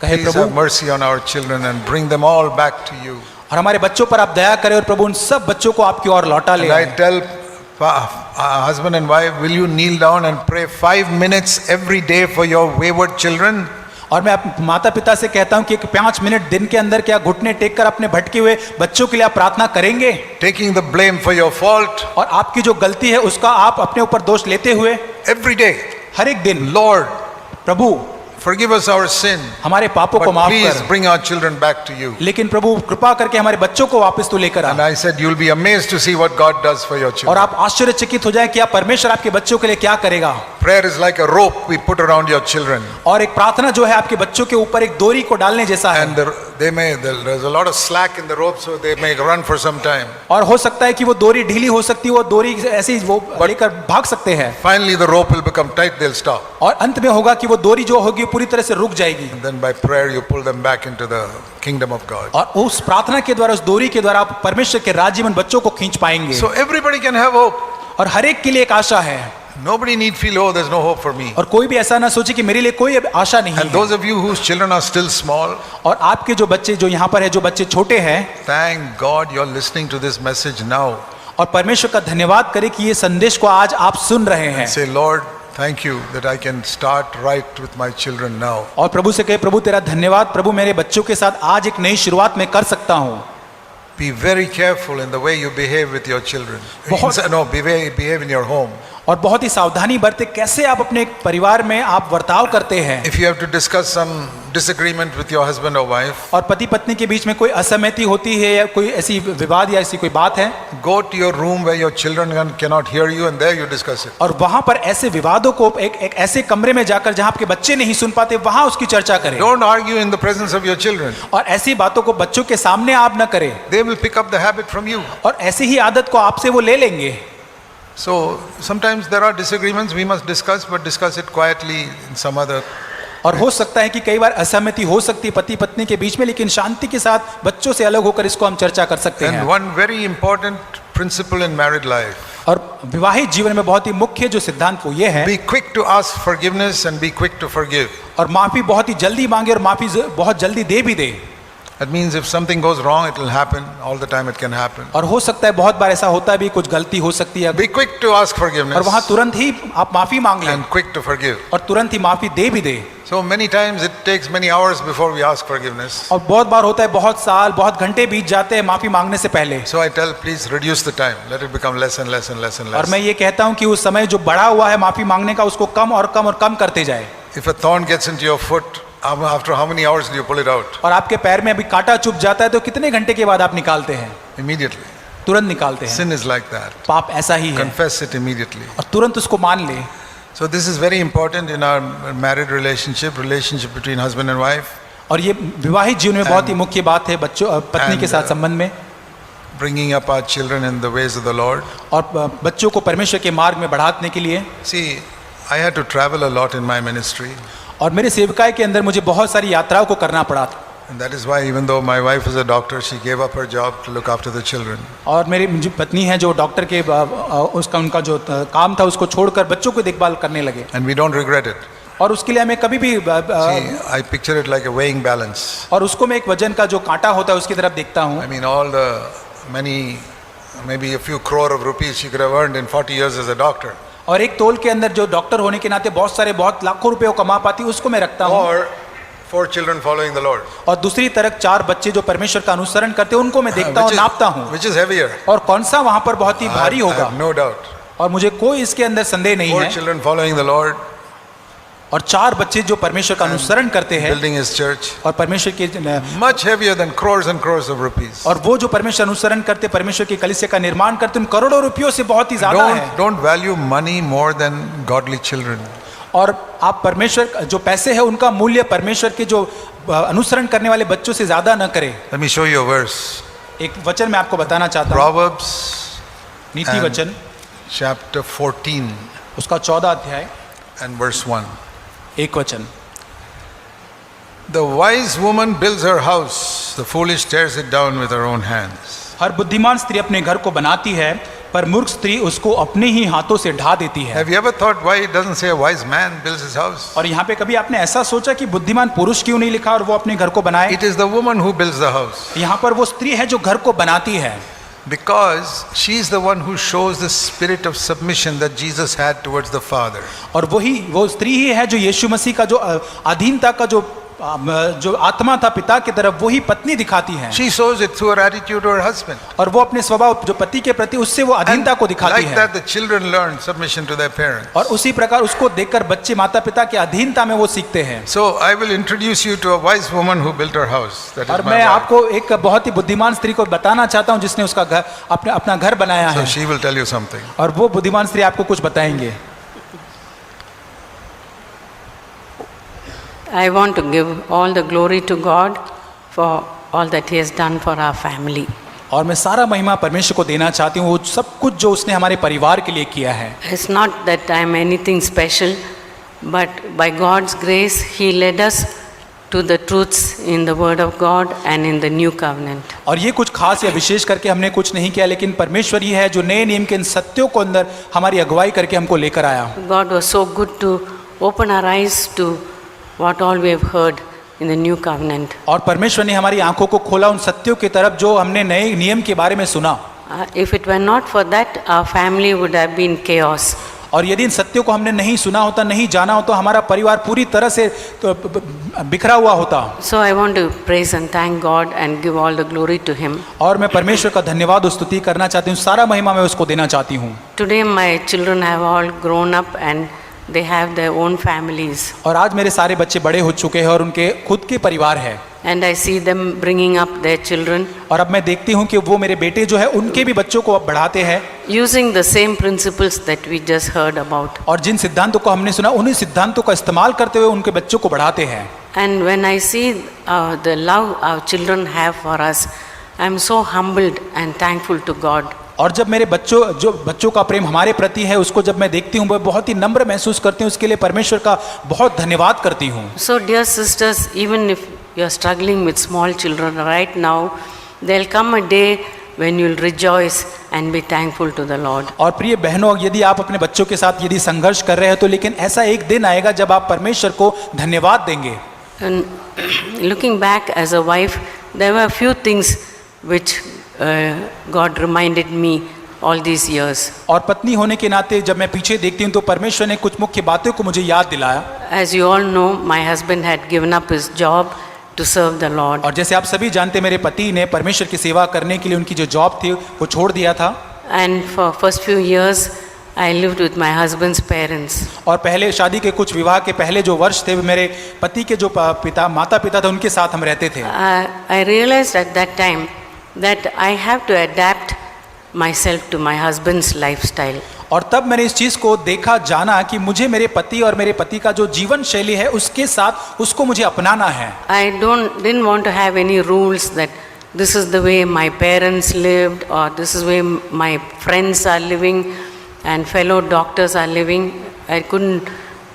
कहे please have Prabhu mercy on our children and bring them all back to you. और हमारे बच्चों पर आप दया करें और प्रभु उन सब बच्चों को आपकी ओर लौटा ले And I आए। tell husband and wife, will you kneel down and pray 5 minutes every day for your wayward children? और मैं माता पिता से कहता हूं कि 5 मिनट दिन के अंदर क्या घुटने टेक कर अपने भटके हुए बच्चों के लिए आप प्रार्थना करेंगे? Taking the blame for your fault और आपकी जो गलती है उसका आप अपने ऊपर दोष लेते हुए every day. हर एक दिन, Lord, Prabhu forgive us our sin, हमारे पापों को but माफ please कर, bring our children back to you. लेकिन प्रभु कृपा करके हमारे बच्चों को वापस तो लेकर And uh. I said, you'll be amazed to see what God does for your और children. आप आश्चर्यचकित हो जाए कि आप परमेश्वर आपके बच्चों के लिए क्या करेगा। Prayer is like a rope we put around your children. और एक प्रार्थना जो है आपके बच्चों के ऊपर एक डोरी को डालने जैसा है। And there's a lot of slack in the rope, so they may run for some time. और हो सकता है कि वो डोरी ढीली हो सकती है, वो डोरी ऐसे ही वो लेकर भाग सकते हैं। Finally, the rope will become tight, they'll stop. और अंत में होगा कि वो डोरी जो होगी पूरी तरह से रुक जाएगी। And then by prayer, you pull them back into the kingdom of God. और उस प्रार्थना के द्वारा, उस डोरी के द्वारा आप परमेश्वर के राज्य में बच्चों को खींच पाएंगे। So everybody can have hope. और हर एक के लिए एक आशा है। Nobody need feel, oh, there's no hope for me. और कोई भी ऐसा ना सोचे कि मेरे लिए कोई अब आशा नहीं And है। those of you whose children are still small, और आपके जो बच्चे जो यहाँ पर है, जो बच्चे छोटे हैं, thank God you're listening to this message now. और परमेश्वर का धन्यवाद करें कि ये संदेश को आज आप सुन रहे हैं। Say, Lord, thank you that I can start right with my children now. और प्रभु से कहे, प्रभु तेरा धन्यवाद, प्रभु मेरे बच्चों के साथ आज एक नई शुरुआत मैं कर सकता हूँ। Be very careful in the way you behave with your children. बहुत- No, behave in your home. और बहुत ही सावधानी बरते कैसे आप अपने परिवार में आप वर्ताव करते हैं। If you have to discuss some disagreement with your husband or wife, और पति पत्नी के बीच में कोई असहमति होती है या कोई ऐसी विवाद या ऐसी कोई बात है, go to your room where your children cannot hear you and there you discuss it. और वहां पर ऐसे विवादों को एक ऐसे कमरे में जाकर जहां आपके बच्चे नहीं सुन पाते, वहां उसकी चर्चा करें। Don't argue in the presence of your children. और ऐसी बातों को बच्चों के सामने आप न करें। They will pick up the habit from you. और ऐसी ही आदत को आपसे वो ले लेंगे। So sometimes there are disagreements we must discuss, but discuss it quietly in some other. और हो सकता है कि कई बार असहमति हो सकती है पति पत्नी के बीच में, लेकिन शांति के साथ बच्चों से अलग होकर इसको हम चर्चा कर सकते And हैं। one very important principle in married life: और विवाहित जीवन में बहुत ही मुख्य जो सिद्धांत वो ये है, be quick to ask forgiveness and be quick to forgive. और माफी बहुत ही जल्दी मांगे और माफी बहुत जल्दी दे भी दे। That means if something goes wrong, it will happen. All the time it can happen. और हो सकता है बहुत बार ऐसा होता है भी, कुछ गलती हो सकती है Be quick to ask और forgiveness वहां तुरंत ही आप माफी मांग लें and quick to forgive. और तुरंत ही माफी दे भी दे। So many times it takes many hours before we ask forgiveness. और बहुत बार होता है, बहुत साल बहुत घंटे बीत जाते हैं माफी मांगने से पहले। So I tell, please reduce the time. Let it become less and less and less and और less. मैं ये कहता हूं कि उस समय जो बढ़ा हुआ है माफी मांगने का, उसको कम और कम और कम करते जाए। If a thorn gets into your foot, after how many hours do you pull it out? और आपके पैर में अभी कांटा चुभ जाता है तो कितने घंटे के बाद आप निकालते हैं? Immediately. तुरंत निकालते हैं। Sin is like that. पाप ऐसा ही है Confess it immediately. और तुरंत उसको मान ले। So this is very important in our married relationship between husband and wife, और ये विवाहित जीवन में बहुत ही मुख्य बात है बच्चों पत्नी के साथ संबंध में। bringing up our children in the ways of the Lord. और बच्चों को परमेश्वर के मार्ग में बढ़ाने के लिए। See, I had to travel a lot in my ministry. और मेरे सेवकाई के अंदर मुझे बहुत सारी यात्राओं को करना पड़ा था। And that is why even though my wife is a doctor, she gave up her job to look after the children. और मेरी जो पत्नी है जो डॉक्टर के उनका जो काम था उसको छोड़कर बच्चों की देखभाल करने लगे। And we don't regret it. और उसके लिए हमें कभी भी See, I picture it like a weighing balance. और उसको मैं एक वजन का जो कांटा होता है उसकी तरफ देखता हूँ। I mean, all the maybe a few crore of rupees she could have earned in 40 years as a doctor. और एक तोल के अंदर जो डॉक्टर होने के नाते बहुत लाखों रुपए कमा पाती, उसको मैं रखता हूँ। Or 4 children following the Lord. और दूसरी तरफ 4 बच्चे जो परमेश्वर का अनुसरण करते हैं, उनको मैं देखता हूँ, नापता हूँ। Which is heavier? और कौन सा वहां पर बहुत ही भारी I होगा। have no doubt. और मुझे कोई इसके अंदर संदेह नहीं 4 है। children following the Lord. और 4 बच्चे जो परमेश्वर का अनुसरण करते हैं building his church. और परमेश्वर के Much heavier than crores and crores of rupees. और वो जो परमेश्वर अनुसरण करते परमेश्वर की कलीसिया का निर्माण करते उन करोड़ों रुपयों से बहुत ही ज्यादा है। Don't value money more than godly children. और आप परमेश्वर जो पैसे है उनका मूल्य परमेश्वर के जो अनुसरण करने वाले बच्चों से ज्यादा न करें। Let me show you a verse. एक वचन मैं आपको बताना चाहता हूँ, Proverbs नीति वचन chapter 14 उसका 14 अध्याय and verse 1. एक वचन। The wise woman builds her house, the foolish tears it down with her own hands. हर बुद्धिमान स्त्री अपने घर को बनाती है पर मूर्ख स्त्री उसको अपने ही हाथों से ढा देती है। Have you ever thought why it doesn't say a wise man builds his house? और यहाँ पे कभी आपने ऐसा सोचा कि बुद्धिमान पुरुष क्यों नहीं लिखा और वो अपने घर को बनाए? It is the woman who builds the house. यहाँ पर वो स्त्री है जो घर को बनाती है, Because she is the one who shows the spirit of submission that Jesus had towards the Father. और वो स्त्री ही है जो यीशु मसीह का जो अधीनता का जो आत्मा था पिता की तरफ, वही पत्नी दिखाती है। She shows it through her attitude to her husband. और वो अपने स्वभाव जो पति के प्रति उससे वो अधीनता को दिखाती Like है। that, the children learn submission to their parents. और उसी प्रकार उसको देखकर बच्चे माता पिता की अधीनता में वो सीखते हैं। So I will introduce you to a wise woman who built her house. That और is my मैं wife. आपको एक बहुत ही बुद्धिमान स्त्री को बताना चाहता हूँ जिसने उसका घर अपना घर बनाया So है, she will tell you something. और वो बुद्धिमान स्त्री आपको कुछ बताएंगे। I want to give all the glory to God for all that He has done for our family. और मैं सारा महिमा परमेश्वर को देना चाहती हूँ वो सब कुछ जो उसने हमारे परिवार के लिए किया है। It's not that I am anything special, but by God's grace He led us to the truths in the Word of God and in the New Covenant. और ये कुछ खास या विशेष करके हमने कुछ नहीं किया, लेकिन परमेश्वर ही है जो नए नियम के इन सत्यों को अंदर हमारी अगुवाई करके हमको लेकर आया। God was so good to open our eyes to what all we have heard in the New Covenant. और परमेश्वर ने हमारी आंखों को खोला उन सत्यों की तरफ जो हमने नए नियम के बारे में सुना। If it were not for that, our family would have been chaos. और यदि इन सत्यों को हमने नहीं सुना होता, नहीं जाना होता, हमारा परिवार पूरी तरह से बिखरा हुआ होता। So I want to praise and thank God and give all the glory to Him. और मैं परमेश्वर का धन्यवाद और स्तुति करना चाहती हूँ, सारा महिमा मैं उसको देना चाहती हूँ। Today my children have all grown up and they have their own families. और आज मेरे सारे बच्चे बड़े हो चुके हैं और उनके खुद के परिवार है। And I see them bringing up their children और अब मैं देखती हूँ कि वो मेरे बेटे जो है उनके भी बच्चों को अब बढ़ाते हैं using the same principles that we just heard about. और जिन सिद्धांतों को हमने सुना उन्हीं सिद्धांतों का इस्तेमाल करते हुए उनके बच्चों को बढ़ाते हैं। And when I see the love our children have for us, I am so humbled and thankful to God. और जब मेरे बच्चों का प्रेम हमारे प्रति है उसको जब मैं देखती हूँ वह बहुत ही नम्र महसूस करती हूँ, उसके लिए परमेश्वर का बहुत धन्यवाद करती हूँ। So dear sisters, even if you are struggling with small children right now, there will come a day when you will rejoice and be thankful to the Lord. और प्रिय बहनों, यदि आप अपने बच्चों के साथ यदि संघर्ष कर रहे हैं तो लेकिन ऐसा एक दिन आएगा जब आप परमेश्वर को धन्यवाद देंगे। And looking back as a wife, there were a few things which God reminded me all these years. और पत्नी होने के नाते जब मैं पीछे देखती हूँ तो परमेश्वर ने कुछ मुख्य बातों को मुझे याद दिलाया। As you all know, my husband had given up his job to serve the Lord. और जैसे आप सभी जानते मेरे पति ने परमेश्वर की सेवा करने के लिए उनकी जो जॉब थी वो छोड़ दिया था। And for first few years, I lived with my husband's parents. और पहले शादी के कुछ विवाह के पहले जो वर्ष थे मेरे पति के जो माता पिता थे उनके साथ हम रहते थे। I realized at that time that I have to adapt myself to my husband's lifestyle. और तब मैंने इस चीज़ को देखा जाना कि मुझे मेरे पति और मेरे पति का जो जीवन शैली है उसके साथ उसको मुझे अपनाना है। I didn't want to have any rules that this is the way my parents lived or this is the way my friends are living and fellow doctors are living. I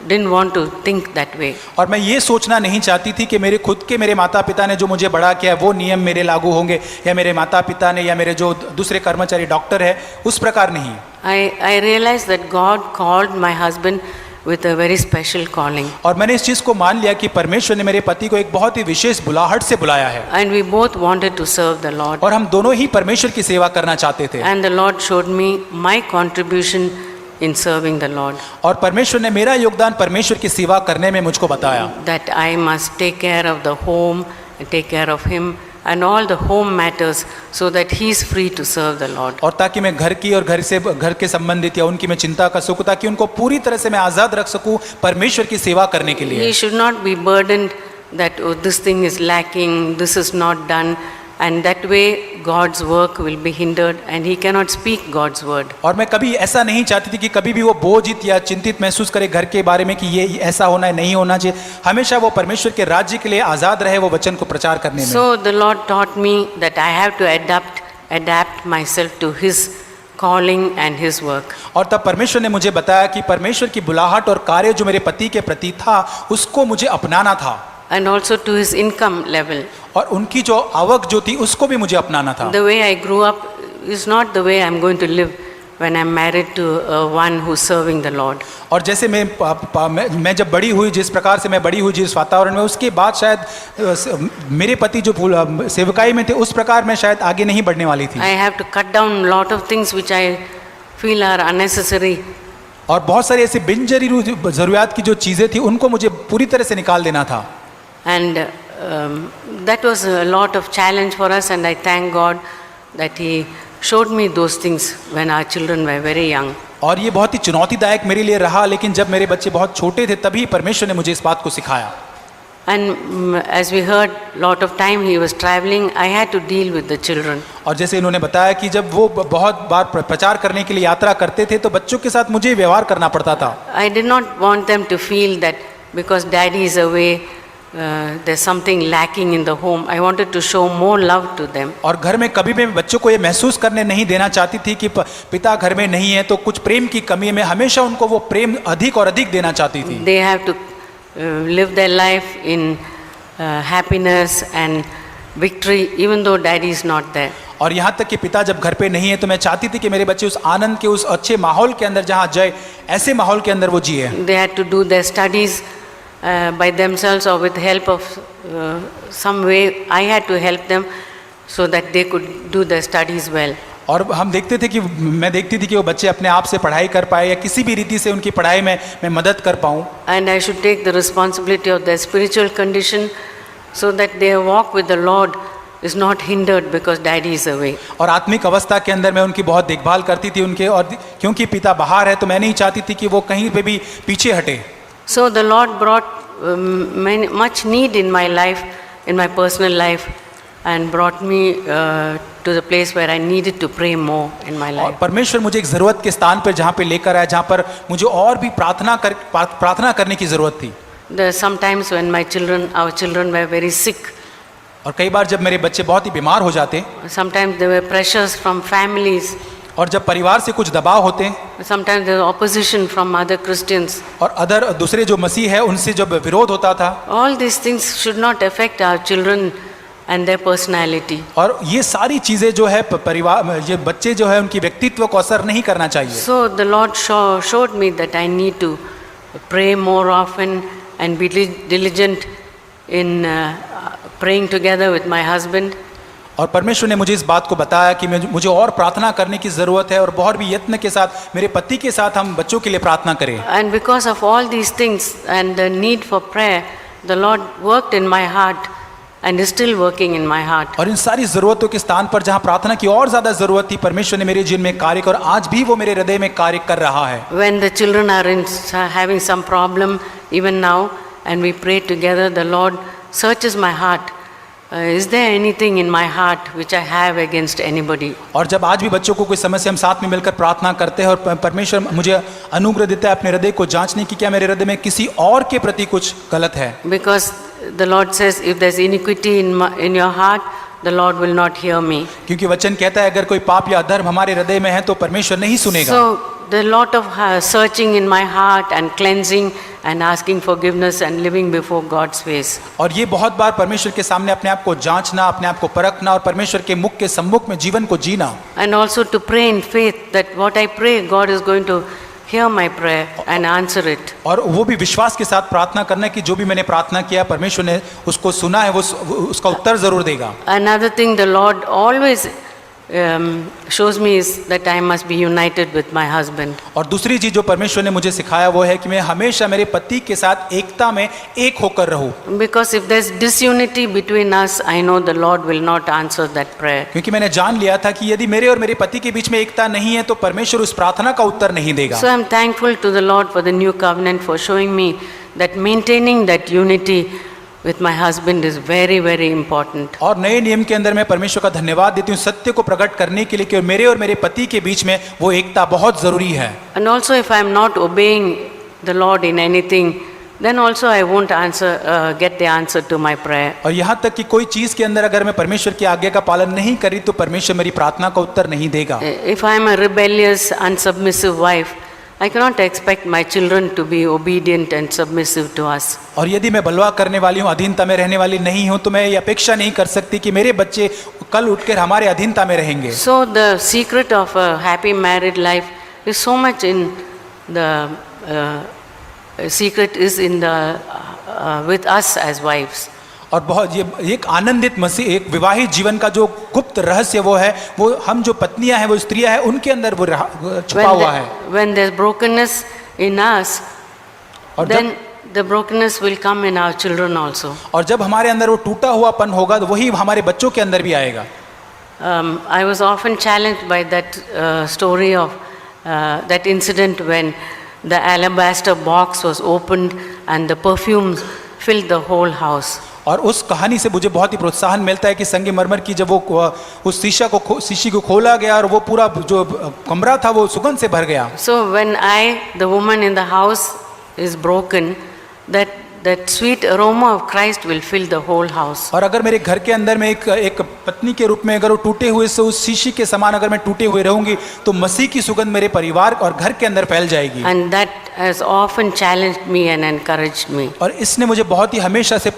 didn't want to think that way. और मैं ये सोचना नहीं चाहती थी कि मेरे खुद के मेरे माता पिता ने जो मुझे बड़ा किया वो नियम मेरे लागू होंगे या मेरे माता पिता ने या मेरे जो दूसरे कर्मचारी डॉक्टर है उस प्रकार नहीं। I realized that God called my husband with a very special calling. और मैंने इस चीज़ को मान लिया कि परमेश्वर ने मेरे पति को एक बहुत ही विशेष बुलाहट से बुलाया है। And we both wanted to serve the Lord. और हम दोनों ही परमेश्वर की सेवा करना चाहते थे। And the Lord showed me my contribution in serving the Lord. और परमेश्वर ने मेरा योगदान परमेश्वर की सेवा करने में मुझको बताया। That I must take care of the home, take care of him, and all the home matters so that he is free to serve the Lord. और ताकि मैं घर की और घर के संबंधित या उनकी मैं चिंता कर सकूं, ताकि उनको पूरी तरह से मैं आज़ाद रख सकूं परमेश्वर की सेवा करने के लिए। He should not be burdened that oh, this thing is lacking, this is not done, and that way God's work will be hindered and he cannot speak God's word. और मैं कभी ऐसा नहीं चाहती थी कि कभी भी वो बोझित या चिंतित महसूस करे घर के बारे में कि ये ऐसा होना है, नहीं होना चाहिए। हमेशा वो परमेश्वर के राज्य के लिए आज़ाद रहे वो वचन को प्रचार करने में। So the Lord taught me that I have to adapt myself to his calling and his work. और तब परमेश्वर ने मुझे बताया कि परमेश्वर की बुलाहट और कार्य जो मेरे पति के प्रति था उसको मुझे अपनाना था, And also to his income level. और उनकी जो आवक जो थी उसको भी मुझे अपनाना था। The way I grew up is not the way I'm going to live when I'm married to one who's serving the Lord. और जैसे मैं जब बड़ी हुई, जिस प्रकार से मैं बड़ी हुई जिस वातावरण में, उसके बाद शायद मेरे पति जो सेवकाई में थे उस प्रकार मैं शायद आगे नहीं बढ़ने वाली थी। I have to cut down a lot of things which I feel are unnecessary. और बहुत सारी ऐसी बिनजरूरी ज़रूरियात की जो चीज़ें थी उनको मुझे पूरी तरह से निकाल देना था। And that was a lot of challenge for us, and I thank God that he showed me those things when our children were very young. और ये बहुत ही चुनौतीदायक मेरे लिए रहा, लेकिन जब मेरे बच्चे बहुत छोटे थे तभी परमेश्वर ने मुझे इस बात को सिखाया। And as we heard, lot of time he was traveling, I had to deal with the children. और जैसे इन्होंने बताया कि जब वो बहुत बार प्रचार करने के लिए यात्रा करते थे तो बच्चों के साथ मुझे व्यवहार करना पड़ता था। I did not want them to feel that because daddy is away, there's something lacking in the home. I wanted to show more love to them. और घर में कभी भी बच्चों को ये महसूस करने नहीं देना चाहती थी कि पिता घर में नहीं है तो कुछ प्रेम की कमी है। मैं हमेशा उनको वो प्रेम अधिक और अधिक देना चाहती थी। They have to live their life in happiness and victory even though daddy is not there. और यहाँ तक कि पिता जब घर पे नहीं है तो मैं चाहती थी कि मेरे बच्चे उस आनंद के, उस अच्छे माहौल के अंदर जहाँ जाए, ऐसे माहौल के अंदर वो जिए। They had to do their studies by themselves or with help of some way. I had to help them so that they could do their studies well. और हम देखते थे कि मैं देखती थी कि वो बच्चे अपने आप से पढ़ाई कर पाए या किसी भी रीति से उनकी पढ़ाई में मैं मदद कर पाऊँ। And I should take the responsibility of their spiritual condition so that their walk with the Lord is not hindered because daddy is away. और आत्मिक अवस्था के अंदर मैं उनकी बहुत देखभाल करती थी उनके, और क्योंकि पिता बाहर है तो मैं नहीं चाहती थी कि वो कहीं पे भी पीछे हटे। So the Lord brought much need in my life, in my personal life, and brought me to the place where I needed to pray more in my और life. परमेश्वर मुझे एक ज़रूरत के स्थान पर जहाँ पे लेकर आया, जहाँ पर मुझे और भी प्रार्थना करने की ज़रूरत थी। There are sometimes when our children were very sick. और कई बार जब मेरे बच्चे बहुत ही बीमार हो जाते, Sometimes there were pressures from families. और जब परिवार से कुछ दबाव होते, Sometimes there was opposition from other Christians. और दूसरे जो मसीह है उनसे जब विरोध होता था। All these things should not affect our children and their personality. और ये सारी चीज़ें जो है परिवार, ये बच्चे जो है उनकी व्यक्तित्व को असर नहीं करना चाहिए। So the Lord showed me that I need to pray more often and be diligent in praying together with my husband. और परमेश्वर ने मुझे इस बात को बताया कि मुझे और प्रार्थना करने की ज़रूरत है और बहुत भी यत्न के साथ मेरे पति के साथ हम बच्चों के लिए प्रार्थना करें। And because of all these things and the need for prayer, the Lord worked in my heart and is still working in my heart. और इन सारी ज़रूरतों के स्थान पर जहाँ प्रार्थना की और ज़्यादा ज़रूरत थी, परमेश्वर ने मेरे जीवन में कार्य किया और आज भी वो मेरे हृदय में कार्य कर रहा है। When the children are having some problem, even now, and we pray together, the Lord searches my heart. Is there anything in my heart which I have against anybody? और जब आज भी बच्चों को कोई समस्या, हम साथ में मिलकर प्रार्थना करते हैं और परमेश्वर मुझे अनुग्रह देता है अपने हृदय को जांचने की, क्या मेरे हृदय में किसी और के प्रति कुछ गलत है। Because the Lord says, if there's iniquity in your heart, the Lord will not hear me. क्योंकि वचन कहता है अगर कोई पाप या अधर्म हमारे हृदय में है तो परमेश्वर नहीं सुनेगा। So there are a lot of searching in my heart and cleansing and asking forgiveness and living before God's face. और ये बहुत बार परमेश्वर के सामने अपने आप को जांचना, अपने आप को परखना और परमेश्वर के मुख के सम्मुख में जीवन को जीना। And also to pray in faith that what I pray, God is going to hear my prayer and answer it. और वो भी विश्वास के साथ प्रार्थना करना कि जो भी मैंने प्रार्थना किया परमेश्वर ने उसको सुना है, वो उसका उत्तर जरूर देगा। Another thing, the Lord always shows me is that I must be united with my husband. और दूसरी चीज जो परमेश्वर ने मुझे सिखाया वो है कि मैं हमेशा मेरे पति के साथ एकता में एक होकर रहूं, Because if there's disunity between us, I know the Lord will not answer that prayer. क्योंकि मैंने जान लिया था कि यदि मेरे और मेरे पति के बीच में एकता नहीं है तो परमेश्वर उस प्रार्थना का उत्तर नहीं देगा। So I'm thankful to the Lord for the new covenant, for showing me that maintaining that unity with my husband is very, very important. और नए नियम के अंदर मैं परमेश्वर का धन्यवाद देती हूँ सत्य को प्रकट करने के लिए कि मेरे और मेरे पति के बीच में वो एकता बहुत जरूरी है। And also, if I'm not obeying the Lord in anything, then also I won't get the answer to my prayer. और यहाँ तक कि कोई चीज के अंदर अगर मैं परमेश्वर की आज्ञा का पालन नहीं करी तो परमेश्वर मेरी प्रार्थना का उत्तर नहीं देगा। If I'm a rebellious, unsubmissive wife, I cannot expect my children to be obedient and submissive to us. और यदि मैं बलवा करने वाली हूँ, अधीनता में रहने वाली नहीं हूँ, तो मैं ये अपेक्षा नहीं कर सकती कि मेरे बच्चे कल उठकर हमारे अधीनता में रहेंगे। So the secret of a happy married life is so much in the secret is in the with us as wives. और बहुत ये एक आनंदित मसीह एक विवाहित जीवन का जो गुप्त रहस्य वो है, वो हम जो पत्नियां हैं, वो स्त्रियां हैं, उनके अंदर वो छुपा हुआ है। When there's brokenness in us, और then the brokenness will come in our children also. और जब हमारे अंदर वो टूटा हुआपन होगा तो वही हमारे बच्चों के अंदर भी आएगा। I was often challenged by that story of that incident when the alabaster box was opened and the perfumes filled the whole house. और उस कहानी से मुझे बहुत ही प्रोत्साहन मिलता है कि संगमरमर की जब वो उस शीशी को खोला गया और वो पूरा जो कमरा था वो सुगंध से भर गया। So when the woman in the house is broken, that sweet aroma of Christ will fill the whole house. और अगर मेरे घर के अंदर में एक पत्नी के रूप में अगर वो टूटे हुए से उस शीशी के समान अगर मैं टूटे हुए रहूंगी तो मसीह की सुगंध मेरे परिवार और घर के अंदर फैल जाएगी। And that has often challenged me and encouraged me. और इसने मुझे बहुत ही हमेशा से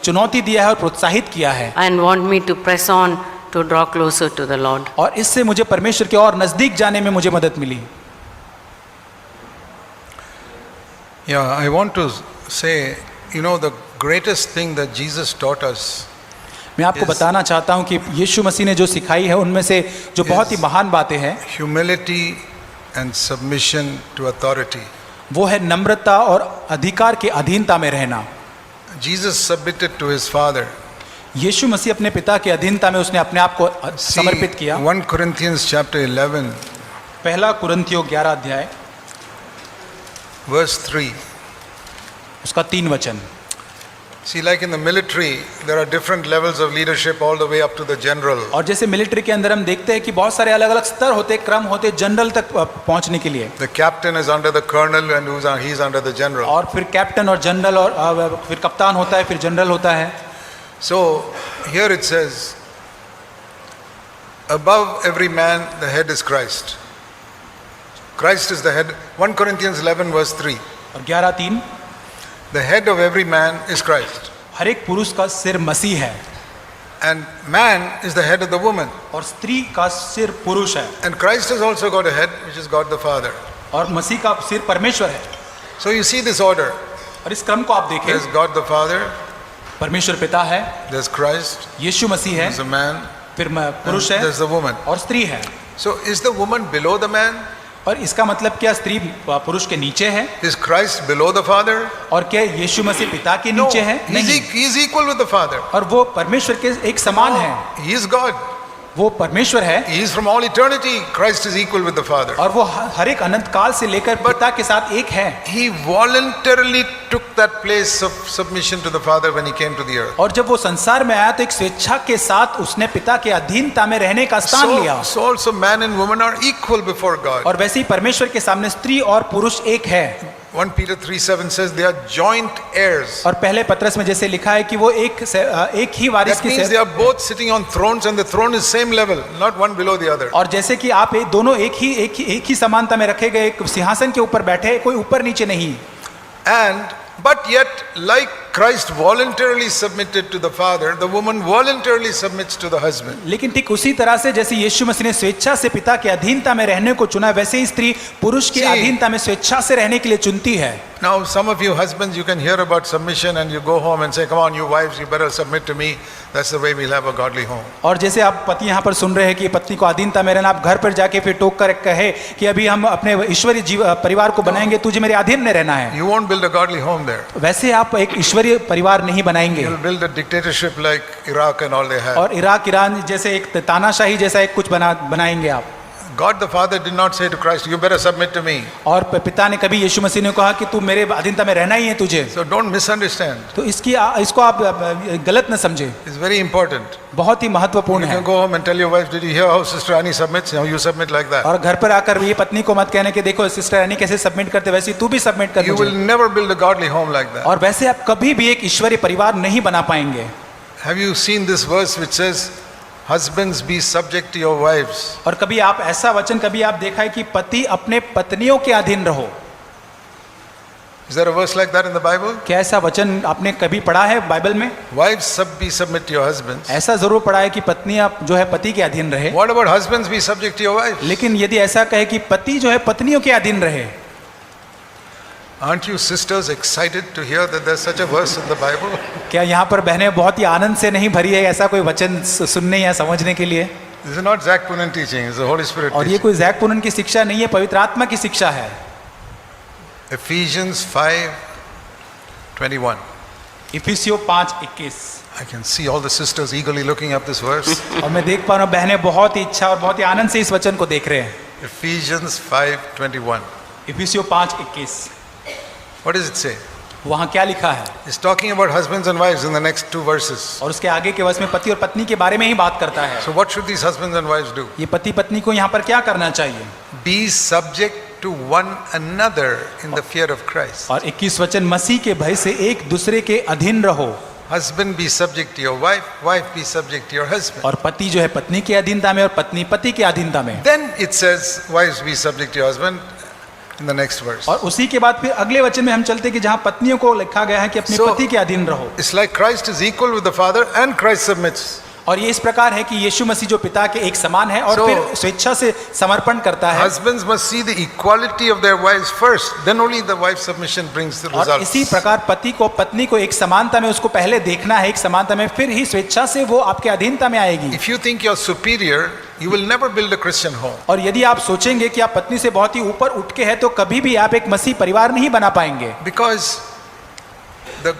चुनौती दिया है और प्रोत्साहित किया है। And want me to press on to draw closer to the Lord. और इससे मुझे परमेश्वर के और नजदीक जाने में मुझे मदद मिली। Yeah, I want to say, the greatest thing that Jesus taught us मैं आपको बताना चाहता हूं कि यीशु मसीह ने जो सिखाई है उनमें से जो बहुत ही महान बातें हैं, humility and submission to authority. वो है नम्रता और अधिकार के अधीनता में रहना। Jesus submitted to his Father. यीशु मसीह अपने पिता के अधीनता में उसने अपने आप को समर्पित किया। 1 Corinthians chapter 11 पहला कुरिन्थियों 11 अध्याय verse 3. उसका 3 वचन। See, like in the military, there are different levels of leadership all the way up to the general. और जैसे मिलिट्री के अंदर हम देखते हैं कि बहुत सारे अलग अलग स्तर होते, क्रम होते जनरल तक पहुंचने के लिए। The captain is under the colonel and he's under the general. और फिर कैप्टन और जनरल और फिर कप्तान होता है, फिर जनरल होता है। So here it says, above every man the head is Christ. Christ is the head. 1 Corinthians 11 verse 3. और 11:3 The head of every man is Christ. हर एक पुरुष का सिर मसीह है। And man is the head of the woman. और स्त्री का सिर पुरुष है। And Christ has also got a head, which is God the Father. और मसीह का सिर परमेश्वर है। So you see this order. और इस क्रम को आप देखें, There's God the Father, परमेश्वर पिता है, there's Christ, यीशु मसीह है, there's a man, फिर पुरुष and है there's the woman. और स्त्री है। So is the woman below the man? और इसका मतलब क्या स्त्री पुरुष के नीचे है? Is Christ below the Father? और क्या यीशु मसीह पिता के No, नीचे है? नहीं। he's equal with the Father. और वो परमेश्वर के एक समान है। He is God. वो परमेश्वर है। He is from all eternity. Christ is equal with the Father. और वो हर एक अनंत काल से लेकर पिता के साथ एक है। He voluntarily took that place of submission to the Father when he came to the earth. और जब वो संसार में आया तो एक स्वेच्छा के साथ उसने पिता के अधीनता में रहने का स्थान लिया। So also man and woman are equal before God. और वैसे ही परमेश्वर के सामने स्त्री और पुरुष एक है। 1 Peter 3:7 says they are joint heirs. और पहले पत्रस में जैसे लिखा है कि वो एक ही वारिस That means they are both sitting on thrones and the throne is same level, not one below the other. और जैसे कि आप दोनों एक ही समानता में रखे गए, एक सिंहासन के ऊपर बैठे, कोई ऊपर नीचे नहीं। But yet, like Christ voluntarily submitted to the Father, the woman voluntarily submits to the husband. लेकिन ठीक उसी तरह से जैसे यीशु मसीह ने स्वेच्छा से पिता की अधीनता में रहने को चुना, वैसे ही स्त्री पुरुष की See- अधीनता में स्वेच्छा से रहने के लिए चुनती है। Now, some of you husbands, you can hear about submission and you go home and say, come on, you wives, you better submit to me. That's the way we'll have a godly home. और जैसे आप पति यहाँ पर सुन रहे हैं कि पत्नी को अधीनता में रहना, आप घर पर जाके फिर टोक कर कहे कि अभी हम अपने ईश्वरीय परिवार को बनाएंगे, तुझे मेरे अधीन में रहना है, You won't build a godly home there. वैसे आप एक ईश्वरीय परिवार नहीं बनाएंगे। You'll build a dictatorship like Iraq and all they have. और इराक ईरान जैसे एक तानाशाही जैसा एक कुछ बनाएंगे आप। God the Father did not say to Christ, you better submit to me. और पिता ने कभी यीशु मसीह ने कहा कि तू मेरे अधीनता में रहना ही है तुझे। So don't misunderstand. तो इसको आप गलत न समझे, It's very important. बहुत ही महत्वपूर्ण You है। can go home and tell your wife, did you hear how Sister Annie submits? Now you submit like that. और घर पर आकर ये पत्नी को मत कहने कि देखो सिस्टर एनी कैसे सबमिट करते, वैसे ही तू भी सबमिट कर You will मुझे। never build a godly home like that. और वैसे आप कभी भी एक ईश्वरीय परिवार नहीं बना पाएंगे। Have you seen this verse which says, husbands be subject to your wives? और कभी आप ऐसा वचन कभी आप देखा है कि पति अपने पत्नियों के अधीन रहो? Is there a verse like that in the Bible? क्या ऐसा वचन आपने कभी पढ़ा है बाइबल में? Wives be submit to your husbands. ऐसा जरूर पढ़ा है कि पत्नी आप जो है पति के अधीन रहे, What about husbands be subject to your wives? लेकिन यदि ऐसा कहे कि पति जो है पत्नियों के अधीन रहे, Aren't you sisters excited to hear that there's such a verse in the Bible? क्या यहाँ पर बहनें बहुत ही आनंद से नहीं भरी है ऐसा कोई वचन सुनने या समझने के लिए? This is not Zach Punan teaching, it's the Holy Spirit और ये teaching. कोई जैक पुनन की शिक्षा नहीं है, पवित्र आत्मा की शिक्षा है। Ephesians 5:21. इफिसियों 5:21। I can see all the sisters eagerly looking up this verse. और मैं देख पा रहा हूँ बहनें बहुत ही इच्छा और बहुत ही आनंद से इस वचन को देख रहे हैं। Ephesians 5:21. इफिसियों 5:21। What does it say? वहाँ क्या लिखा है? It's talking about husbands and wives in the next two verses. और उसके आगे के वर्ष में पति और पत्नी के बारे में ही बात करता है। So what should these husbands and wives do? ये पति पत्नी को यहाँ पर क्या करना चाहिए? Be subject to one another in the fear of Christ. और 21 वचन, मसीह के भय से एक दूसरे के अधीन रहो। Husband be subject to your wife, wife be subject to your husband. और पति जो है पत्नी के अधीनता में और पत्नी पति के अधीनता में। Then it says, wives be subject to your husband in the next verse. और उसी के बाद फिर अगले वचन में हम चलते हैं कि जहाँ पत्नियों को लिखा गया है कि अपने So- पति के अधीन रहो। It's like Christ is equal with the Father and Christ submits. और ये इस प्रकार है कि यीशु मसीह जो पिता के एक समान है और So- फिर स्वेच्छा से समर्पण करता है। Husbands must see the equality of their wives first, then only the wife submission brings the और इसी results. प्रकार पति को पत्नी को एक समानता में उसको पहले देखना है, एक समानता में, फिर ही स्वेच्छा से वो आपके अधीनता में आएगी। If you think you're superior, you will never build a Christian home. और यदि आप सोचेंगे कि आप पत्नी से बहुत ही ऊपर उठ के हैं तो कभी भी आप एक मसीह परिवार नहीं बना पाएंगे। Because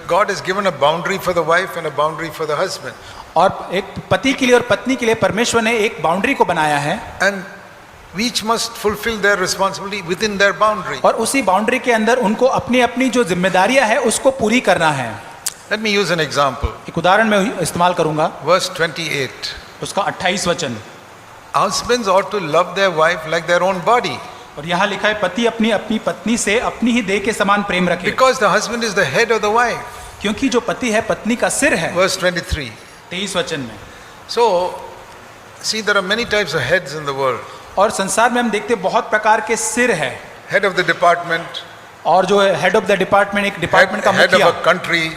God has given a boundary for the wife and a boundary for the husband. और एक पति के लिए और पत्नी के लिए परमेश्वर ने एक बाउंड्री को बनाया है And each must fulfill their responsibility within their boundary. और उसी बाउंड्री के अंदर उनको अपनी अपनी जो जिम्मेदारियां है उसको पूरी करना है। Let me use an example. एक उदाहरण मैं इस्तेमाल करूंगा, Verse 28. उसका 28 वचन। Husbands ought to love their wife like their own body. और यहाँ लिखा है पति अपनी अपनी पत्नी से अपनी ही देह के समान प्रेम रखे, Because the husband is the head of the wife. क्योंकि जो पति है पत्नी का सिर है। Verse 23. 23 वचन में। So, see, there are many types of heads in the world. और संसार में हम देखते हैं बहुत प्रकार के सिर है, Head of the department, और जो हेड ऑफ द डिपार्टमेंट, एक डिपार्टमेंट का head of मुखिया, a country,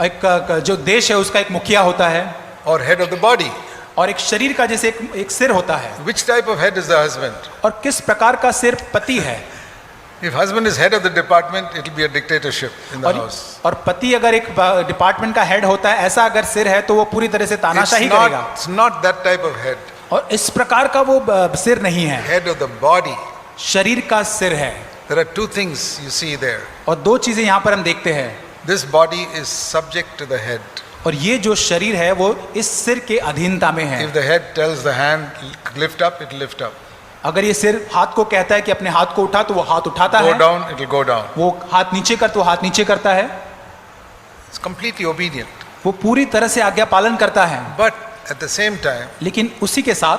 एक जो देश है उसका एक मुखिया होता है, or head of the body. और एक शरीर का जैसे एक सिर होता है। Which type of head is the husband? और किस प्रकार का सिर पति है? If husband is head of the department, it will be a dictatorship in the house. और पति अगर एक डिपार्टमेंट का हेड होता है, ऐसा अगर सिर है तो वो पूरी तरह से तानाशाही करेगा। It's not that type of head. और इस प्रकार का वो सिर नहीं है, Head of the body. शरीर का सिर है। There are two things you see there. और दो चीजें यहाँ पर हम देखते हैं। This body is subject to the head. और ये जो शरीर है वो इस सिर के अधीनता में है। If the head tells the hand, lift up, it will lift up. अगर ये सिर हाथ को कहता है कि अपने हाथ को उठा तो वो हाथ उठाता Go है, down, it will go down. वो हाथ नीचे कर तो हाथ नीचे करता है, It's completely obedient. वो पूरी तरह से आज्ञा पालन करता है। But at the same time, लेकिन उसी के साथ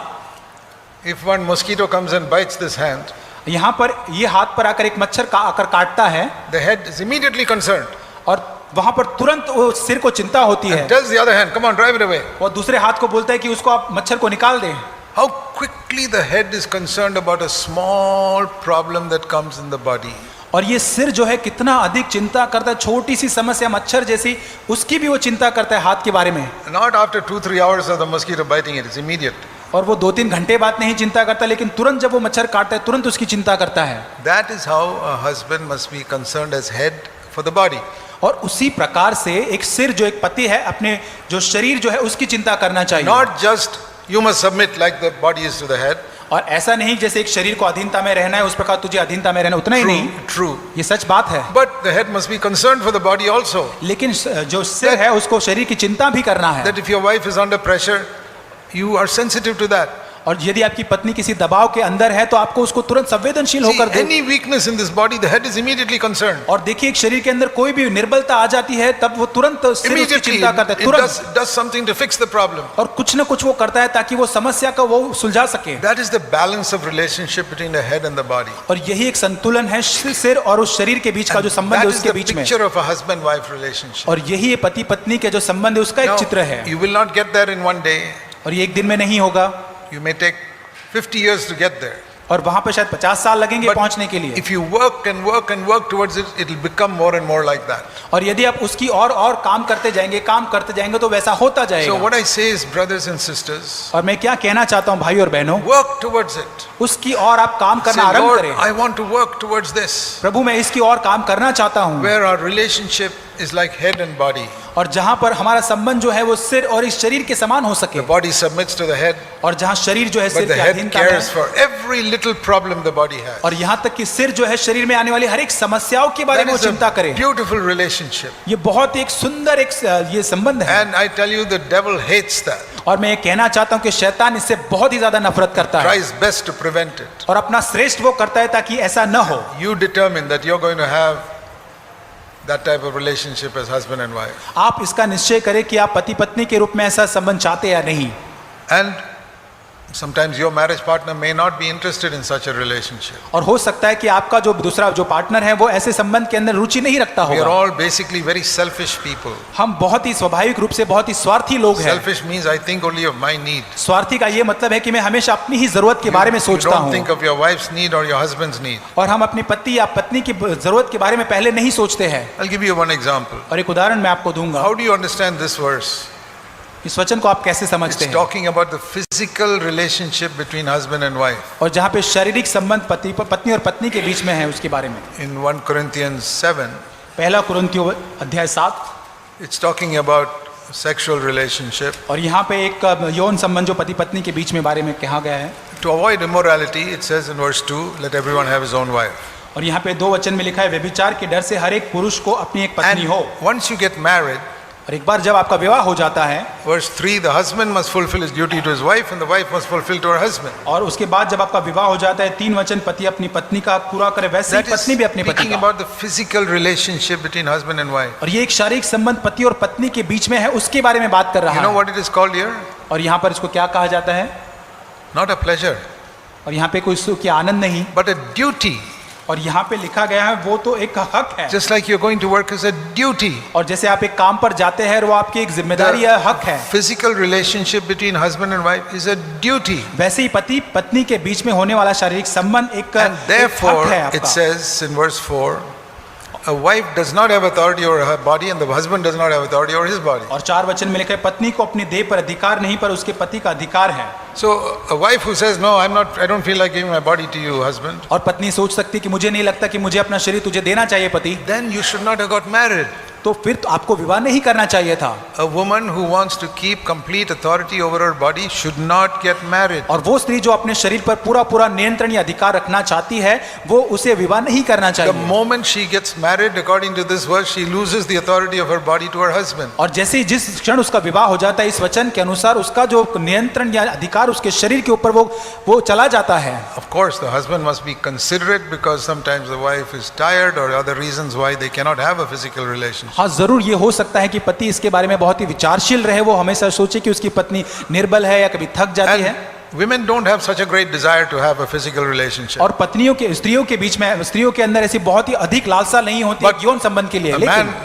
if one mosquito comes and bites this hand, यहाँ पर ये हाथ पर आकर एक मच्छर का आकर काटता है, the head is immediately concerned और वहां पर तुरंत वो सिर को चिंता होती है, and tells the other hand, come on, drive it away. और दूसरे हाथ को बोलता है कि उसको आप मच्छर को निकाल दें। How quickly the head is concerned about a small problem that comes in the body. और ये सिर जो है कितना अधिक चिंता करता है, छोटी सी समस्या मच्छर जैसी उसकी भी वो चिंता करता है हाथ के बारे में। Not after 2-3 hours of the mosquito biting it, it's immediate. और वो 2-3 घंटे बाद नहीं चिंता करता, लेकिन तुरंत जब वो मच्छर काटता है तुरंत उसकी चिंता करता है। That is how a husband must be concerned as head for the body. और उसी प्रकार से एक सिर जो एक पति है अपने जो शरीर जो है उसकी चिंता करना चाहिए। Not just you must submit like the body is to the head. और ऐसा नहीं जैसे एक शरीर को अधीनता में रहना है उस प्रकार तुझे अधीनता में रहना, उतना ही नहीं। True. ये सच बात है। But the head must be concerned for the body also. लेकिन जो सिर है उसको शरीर की चिंता भी करना है। That if your wife is under pressure, you are sensitive to that. और यदि आपकी पत्नी किसी दबाव के अंदर है तो आपको उसको तुरंत संवेदनशील See, होकर दे। any weakness in this body, the head is immediately concerned. और देखिए एक शरीर के अंदर कोई भी निर्बलता आ जाती है तब वो तुरंत सिर उसकी Immediately, चिंता करता है, it तुरंत। does something to fix the problem. और कुछ न कुछ वो करता है ताकि वो समस्या को वो सुलझा सके। That is the balance of relationship between the head and the body. और यही एक संतुलन है सिर और उस शरीर के बीच का जो संबंध है That is उसके the बीच में। picture of a husband-wife relationship. और यही पति पत्नी के जो संबंध है उसका एक Now, चित्र है। you will not get there in one day. और ये एक दिन में नहीं होगा। You may take 50 years to get there. और वहां पे शायद 50 साल लगेंगे पहुंचने के लिए। If you work and work and work towards it, it will become more and more like that. और यदि आप उसकी और काम करते जाएंगे तो वैसा होता So जाएगा। what I say is, brothers and sisters, और मैं क्या कहना चाहता हूँ भाई और बहनों, work towards it. उसकी और आप काम Say, करना आरंभ Lord, करें। I want to work towards this, प्रभु मैं इसकी और काम करना चाहता हूँ। where our relationship is like head and body. और जहाँ पर हमारा संबंध जो है वो सिर और इस शरीर के समान हो सके। The body submits to the head, और जहाँ शरीर जो है सिर but the के head अधीनता में cares for every little problem the body has. और यहाँ तक कि सिर जो है शरीर में आने वाली हर एक समस्याओं के बारे That में वो is चिंता करे। a beautiful relationship. ये बहुत एक सुंदर एक ये संबंध है। And I tell you, the devil hates that. और मैं ये कहना चाहता हूँ कि शैतान इससे बहुत ही ज्यादा नफरत करता है Tries best to prevent it. और अपना श्रेष्ठ वो करता है ताकि ऐसा न हो। You determine that you're going to have that type of relationship as husband and wife. आप इसका निश्चय करें कि आप पति पत्नी के रूप में ऐसा संबंध चाहते या नहीं। And sometimes your marriage partner may not be interested in such a relationship. और हो सकता है कि आपका जो दूसरा जो पार्टनर है वो ऐसे संबंध के अंदर रुचि नहीं रखता We are होगा। all basically very selfish people. हम बहुत ही स्वाभाविक रूप से बहुत ही स्वार्थी लोग हैं। Selfish means I think only of my need. स्वार्थी का ये मतलब है कि मैं हमेशा अपनी ही जरूरत के बारे में You सोचता don't हूँ think of your wife's need or your husband's need. और हम अपनी पति या पत्नी की जरूरत के बारे में पहले नहीं सोचते हैं। I'll give you one example. और एक उदाहरण मैं आपको दूंगा। How do you understand this verse? इस वचन को आप कैसे समझते It's हैं? talking about the physical relationship between husband and wife. और जहाँ पे शारीरिक संबंध पत्नी और पत्नी के बीच में है उसके बारे में। In 1 Corinthians 7, पहला कुरिन्थियों अध्याय 7 it's talking about sexual relationship. और यहाँ पे एक यौन संबंध जो पति पत्नी के बीच में बारे में कहा गया है। To avoid immorality, it says in verse 2, let everyone have his own wife. और यहाँ पे 2 वचन में लिखा है व्यभिचार के डर से हर एक पुरुष को अपनी एक पत्नी And हो। once you get married, और एक बार जब आपका विवाह हो जाता है verse 3, the husband must fulfill his duty to his wife and the wife must fulfill to her husband. और उसके बाद जब आपका विवाह हो जाता है 3 वचन पति अपनी पत्नी का पूरा करे वैसे ही That is पत्नी भी अपनी पति speaking का। about the physical relationship between husband and wife. और ये एक शारीरिक संबंध पति और पत्नी के बीच में है उसके बारे में बात कर You रहा know है। what it is called here? और यहाँ पर इसको क्या कहा जाता है? Not a pleasure, और यहाँ पे कोई सुख या आनंद नहीं, but a duty. और यहाँ पे लिखा गया है वो तो एक हक है। Just like you're going to work as a duty. और जैसे आप एक काम पर जाते हैं वो आपकी एक जिम्मेदारी या हक है, Physical relationship between husband and wife is a duty. वैसे ही पति पत्नी के बीच में होने वाला शारीरिक संबंध एक And हक therefore, है it आपका। says in verse 4, a wife does not have authority over her body and the husband does not have authority over his body. और 4 वचन में लिखा है पत्नी को अपनी देह पर अधिकार नहीं पर उसके पति का अधिकार है। So a wife who says, no, I don't feel like giving my body to you, husband, और पत्नी सोच सकती है कि मुझे नहीं लगता कि मुझे अपना शरीर तुझे देना चाहिए पति, then you should not have got married. तो फिर तो आपको विवाह नहीं करना चाहिए था। A woman who wants to keep complete authority over her body should not get married. और वो स्त्री जो अपने शरीर पर पूरा नियंत्रण या अधिकार रखना चाहती है वो उसे विवाह नहीं करना The चाहिए। moment she gets married, according to this verse, she loses the authority of her body to her husband. और जैसे ही जिस क्षण उसका विवाह हो जाता है इस वचन के अनुसार उसका जो नियंत्रण या अधिकार उसके शरीर के ऊपर वो चला जाता है। Of course, the husband must be considerate because sometimes the wife is tired or other reasons why they cannot have a physical relationship. हाँ जरूर ये हो सकता है कि पति इसके बारे में बहुत ही विचारशील रहे, वो हमेशा सोचे कि उसकी पत्नी निर्बल है या कभी थक जाती है। And women don't have such a great desire to have a physical relationship. और स्त्रियों के बीच में स्त्रियों के अंदर ऐसी बहुत ही अधिक लालसा नहीं होती But यौन संबंध के लिए, A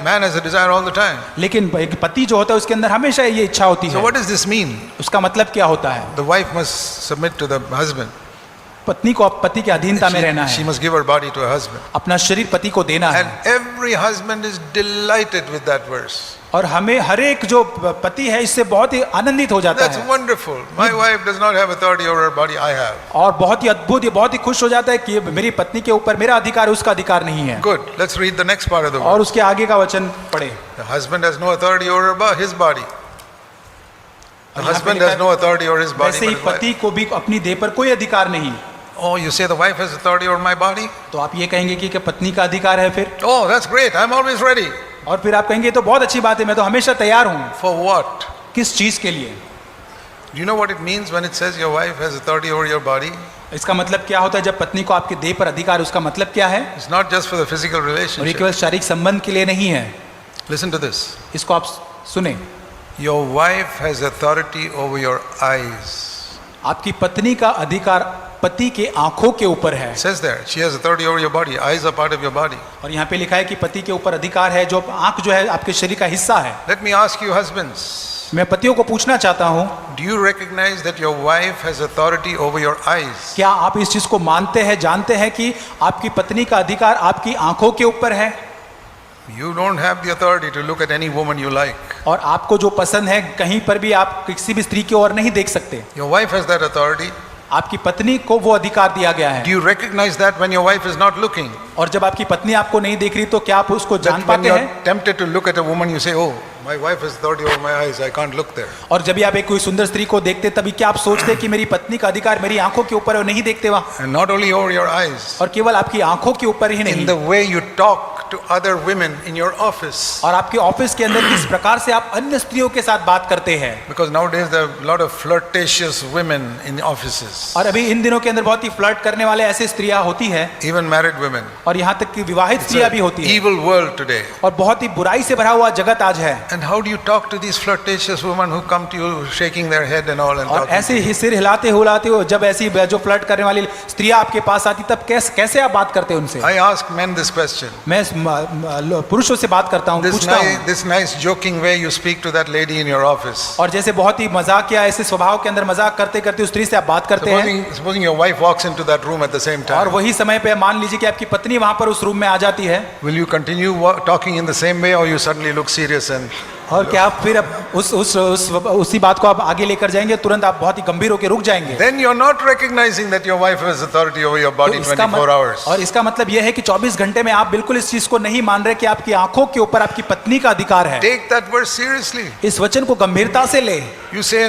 man has a desire all the time. लेकिन एक पति जो होता है उसके अंदर हमेशा ये इच्छा होती So है। what does this mean? उसका मतलब क्या होता है? The wife must submit to the husband. पत्नी को पति के अधीनता में रहना She है, must give her body to her husband. अपना शरीर पति को देना है। And every husband is delighted with that verse. और हमें हर एक जो पति है इससे बहुत ही आनंदित हो जाता That's है wonderful. My wife does not have authority over her body, I have. और बहुत ही अद्भुत, ये बहुत ही खुश हो जाता है कि मेरी पत्नी के ऊपर मेरा अधिकार है, उसका अधिकार नहीं है। Good. Let's read the next part of the और verse. उसके आगे का वचन पढ़े। The husband has no authority over his body. The और यहाँ पे husband लिखा has no authority over his body. वैसे ही but his wife. पति को भी अपनी देह पर कोई अधिकार नहीं। Oh, you say the wife has authority over my body? तो आप ये कहेंगे कि पत्नी का अधिकार है फिर, Oh, that's great. I'm always ready. और फिर आप कहेंगे तो बहुत अच्छी बात है, मैं तो हमेशा तैयार हूँ। For what? किस चीज के लिए? Do you know what it means when it says your wife has authority over your body? इसका मतलब क्या होता है जब पत्नी को आपके देह पर अधिकार, उसका मतलब क्या है? It's not just for the physical और ये relationship. केवल शारीरिक संबंध के लिए नहीं है। Listen to this. इसको आप सुने। Your wife has authority over your eyes. आपकी पत्नी का अधिकार पति के आंखों के ऊपर है। It says there, she has authority over your body. Eyes are part of your body. और यहाँ पे लिखा है कि पति के ऊपर अधिकार है, जो आंख जो है आपके शरीर का हिस्सा है। Let me ask you, husbands, मैं पतियों को पूछना चाहता हूँ, do you recognize that your wife has authority over your eyes? क्या आप इस चीज को मानते हैं, जानते हैं कि आपकी पत्नी का अधिकार आपकी आंखों के ऊपर है? You don't have the authority to look at any woman you like. और आपको जो पसंद है कहीं पर भी आप किसी भी स्त्री की ओर नहीं देख सकते। Your wife has that authority. आपकी पत्नी को वो अधिकार दिया गया Do है। you recognize that when your wife is not looking? और जब आपकी पत्नी आपको नहीं देख रही तो क्या आप उसको जान That when पाते you're हैं? tempted to look at a woman, you say, oh, my wife has authority over my eyes, I can't look there. और जब भी आप एक कोई सुंदर स्त्री को देखते तभी क्या आप सोचते हैं कि मेरी पत्नी का अधिकार मेरी आंखों के ऊपर है, और नहीं देखते वहाँ? And not only over your eyes, और केवल आपकी आंखों के ऊपर ही in नहीं, the way you talk to other women in your office. और आपके ऑफिस के अंदर किस प्रकार से आप अन्य स्त्रियों के साथ बात करते हैं। Because nowadays there are a lot of flirtatious women in offices, और अभी इन दिनों के अंदर बहुत ही फ्लर्ट करने वाले ऐसे स्त्रियां होती हैं, even married women. और यहाँ तक कि विवाहित It's स्त्रियां भी an होती हैं। evil world today. और बहुत ही बुराई से भरा हुआ जगत आज है। And how do you talk to these flirtatious women who come to you shaking their head and all and और talking ऐसे to you? ही सिर हिलाते हुलाते हो जब ऐसी जो फ्लर्ट करने वाली स्त्रियां आपके पास आती तब कैसे आप बात करते हैं उनसे? I ask men this question. मैं पुरुषों से बात करता हूँ, पूछता हूँ। This nice joking way you speak to that lady in your office. और जैसे बहुत ही मजाक या ऐसे स्वभाव के अंदर मजाक करते करते उस स्त्री से आप बात करते हैं, Supposing your wife walks into that room at the same और time. वही समय पे मान लीजिए कि आपकी पत्नी वहां पर उस रूम में आ जाती है, Will you continue talking in the same way or you suddenly look serious and और क्या आप फिर अब उसी बात को आप आगे लेकर जाएंगे, तुरंत आप बहुत ही गंभीर होकर रुक जाएंगे? then you're not recognizing that your wife has authority over your body तो इसका 24 hours. और इसका मतलब यह है कि 24 घंटे में आप बिल्कुल इस चीज को नहीं मान रहे कि आपकी आंखों के ऊपर आपकी पत्नी का अधिकार है। Take that verse seriously. इस वचन को गंभीरता से ले। You say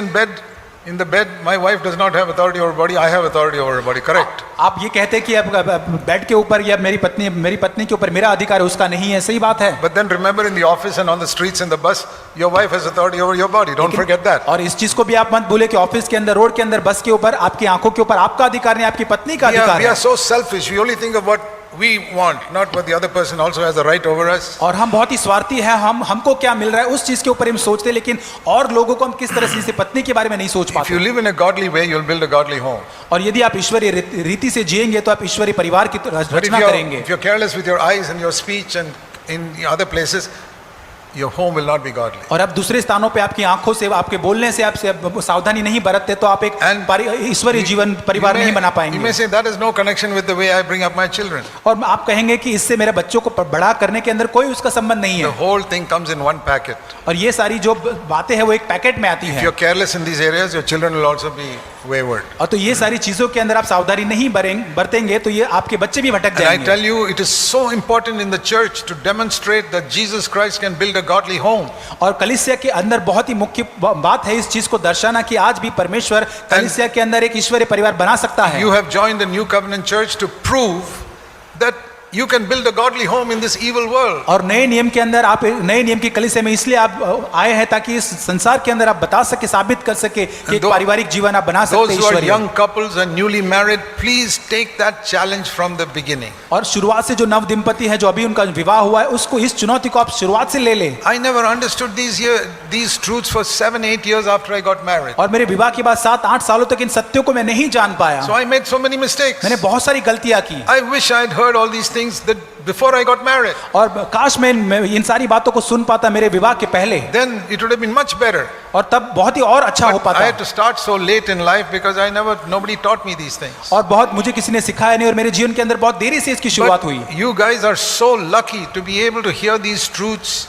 in the bed, my wife does not have authority over her body, I have authority over her body. Correct? आप ये कहते हैं कि अब बेड के ऊपर या मेरी पत्नी के ऊपर मेरा अधिकार है, उसका नहीं है, सही बात है। But then remember, in the office and on the streets and the bus, your wife has authority over your body. Don't forget that. और इस चीज को भी आप मत भूले कि ऑफिस के अंदर, रोड के अंदर, बस के ऊपर आपकी आंखों के ऊपर आपका अधिकार नहीं, आपकी पत्नी का अधिकार We are है। so selfish. We only think of what we want, not what the other person also has the right over us. और हम बहुत ही स्वार्थी हैं, हमको क्या मिल रहा है उस चीज के ऊपर हम सोचते हैं, लेकिन और लोगों को हम किस तरह से जैसे पत्नी के बारे में नहीं सोच If you पाते। live in a godly way, you'll build a godly home. और यदि आप ईश्वरीय रीति से जिएंगे तो आप ईश्वरीय परिवार की But रचना करेंगे। if you're careless with your eyes and your speech and in the other places, your home will not be godly. और अब दूसरे स्थानों पे आपकी आंखों से, आपके बोलने से आप सावधानी नहीं बरतते तो आप एक ईश्वरीय जीवन परिवार नहीं बना You may पाएंगे। say that is no connection with the way I bring up my children. और आप कहेंगे कि इससे मेरे बच्चों को बड़ा करने के अंदर कोई उसका संबंध नहीं The है। whole thing comes in one packet. और ये सारी जो बातें हैं वो एक पैकेट में आती If हैं। you're careless in these areas, your children will also be wayward. और तो ये सारी चीजों के अंदर आप सावधानी नहीं बरतेंगे तो ये आपके बच्चे भी भटक And I जाएंगे। tell you, it is so important in the church to demonstrate that Jesus Christ can build a godly home. और कलीसिया के अंदर बहुत ही मुख्य बात है इस चीज को दर्शाना कि आज भी परमेश्वर कलीसिया के अंदर एक ईश्वरीय परिवार बना सकता है। You have joined the New Covenant Church to prove that you can build a godly home in this evil world. और नए नियम के अंदर आप नए नियम की कलीसिया में इसलिए आप आए हैं ताकि इस संसार के अंदर आप बता सके, साबित कर सके कि एक पारिवारिक जीवन आप बना सकते Those हैं who are ईश्वरीय। young couples and newly married, please take that challenge from the beginning. और शुरुआत से जो नव दंपति है, जो अभी उनका विवाह हुआ है, उसको इस चुनौती को आप शुरुआत से ले ले। I never understood these truths for 7-8 years after I got married. और मेरे विवाह के बाद 7-8 सालों तक इन सत्यों को मैं नहीं जान पाया। So I made so many mistakes. मैंने बहुत सारी गलतियां की। I wish I had heard all these things things that before I got married. और काश मैं इन सारी बातों को सुन पाता मेरे विवाह के पहले, Then it would have been much better. और तब बहुत ही और अच्छा हो But I पाता। had to start so late in life because nobody taught me these things. और बहुत मुझे किसी ने सिखाया नहीं, और मेरे जीवन के अंदर बहुत देरी से इसकी शुरुआत हुई। But you guys are so lucky to be able to hear these truths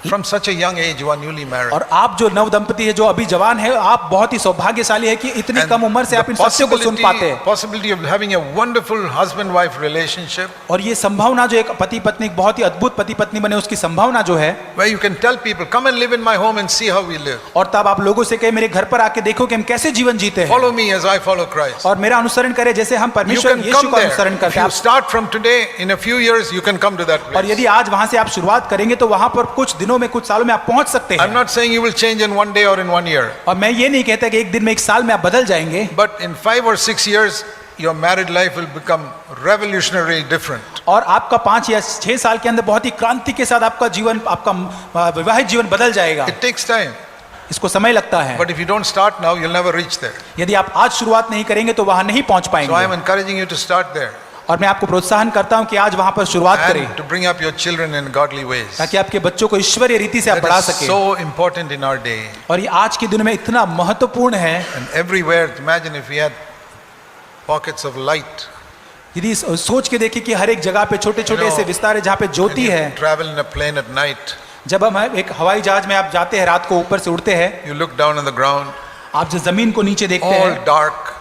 from such a young age, you are newly married. और आप जो नव दंपति है, जो अभी जवान है, आप बहुत ही सौभाग्यशाली है कि इतनी कम उम्र से आप इन सत्यों को सुन पाते हैं। Possibility of having a wonderful husband-wife relationship, और ये संभावना जो एक पति पत्नी, एक बहुत ही अद्भुत पति पत्नी बने, उसकी संभावना जो है, where you can tell people, come and live in my home and see how we live. और तब आप लोगों से कहे मेरे घर पर आके देखो कि हम कैसे जीवन जीते हैं, Follow me as I follow Christ. और मेरा अनुसरण करें जैसे हम You परमेश्वर can यीशु come का there. अनुसरण If करते you हैं। start from today, in a few years, you can come to that और place. यदि आज वहां से आप शुरुआत करेंगे तो वहां पर कुछ दिनों में, कुछ सालों में आप पहुंच सकते I'm हैं। not saying you will change in one day or in 1 year, और मैं ये नहीं कहता कि एक दिन में, एक साल में आप बदल जाएंगे, but in 5 or 6 years, your married life will become revolutionarily different. और आपका 5 या 6 साल के अंदर बहुत ही क्रांति के साथ आपका जीवन, आपका वैवाहिक जीवन बदल जाएगा। It takes time, इसको समय लगता है, but if you don't start now, you'll never reach there. यदि आप आज शुरुआत नहीं करेंगे तो वहां नहीं पहुंच So I am पाएंगे। encouraging you to start there और मैं आपको प्रोत्साहन करता हूं कि आज वहां पर शुरुआत करें, and to bring up your children in godly ways. ताकि आपके बच्चों को ईश्वरीय रीति से आप That बढ़ा is सके। so important in our day. और ये आज के दिन में इतना महत्वपूर्ण है। And everywhere, imagine if we had pockets of light. यदि सोच के देखिए कि हर एक जगह पे छोटे छोटे You know, ऐसे विस्तार है जहाँ पे ज्योति When you है। travel in a plane at night, जब हम एक हवाई जहाज में आप जाते हैं, रात को ऊपर से उड़ते हैं, you look down on the ground, आप जो जमीन को नीचे देखते all हैं, dark.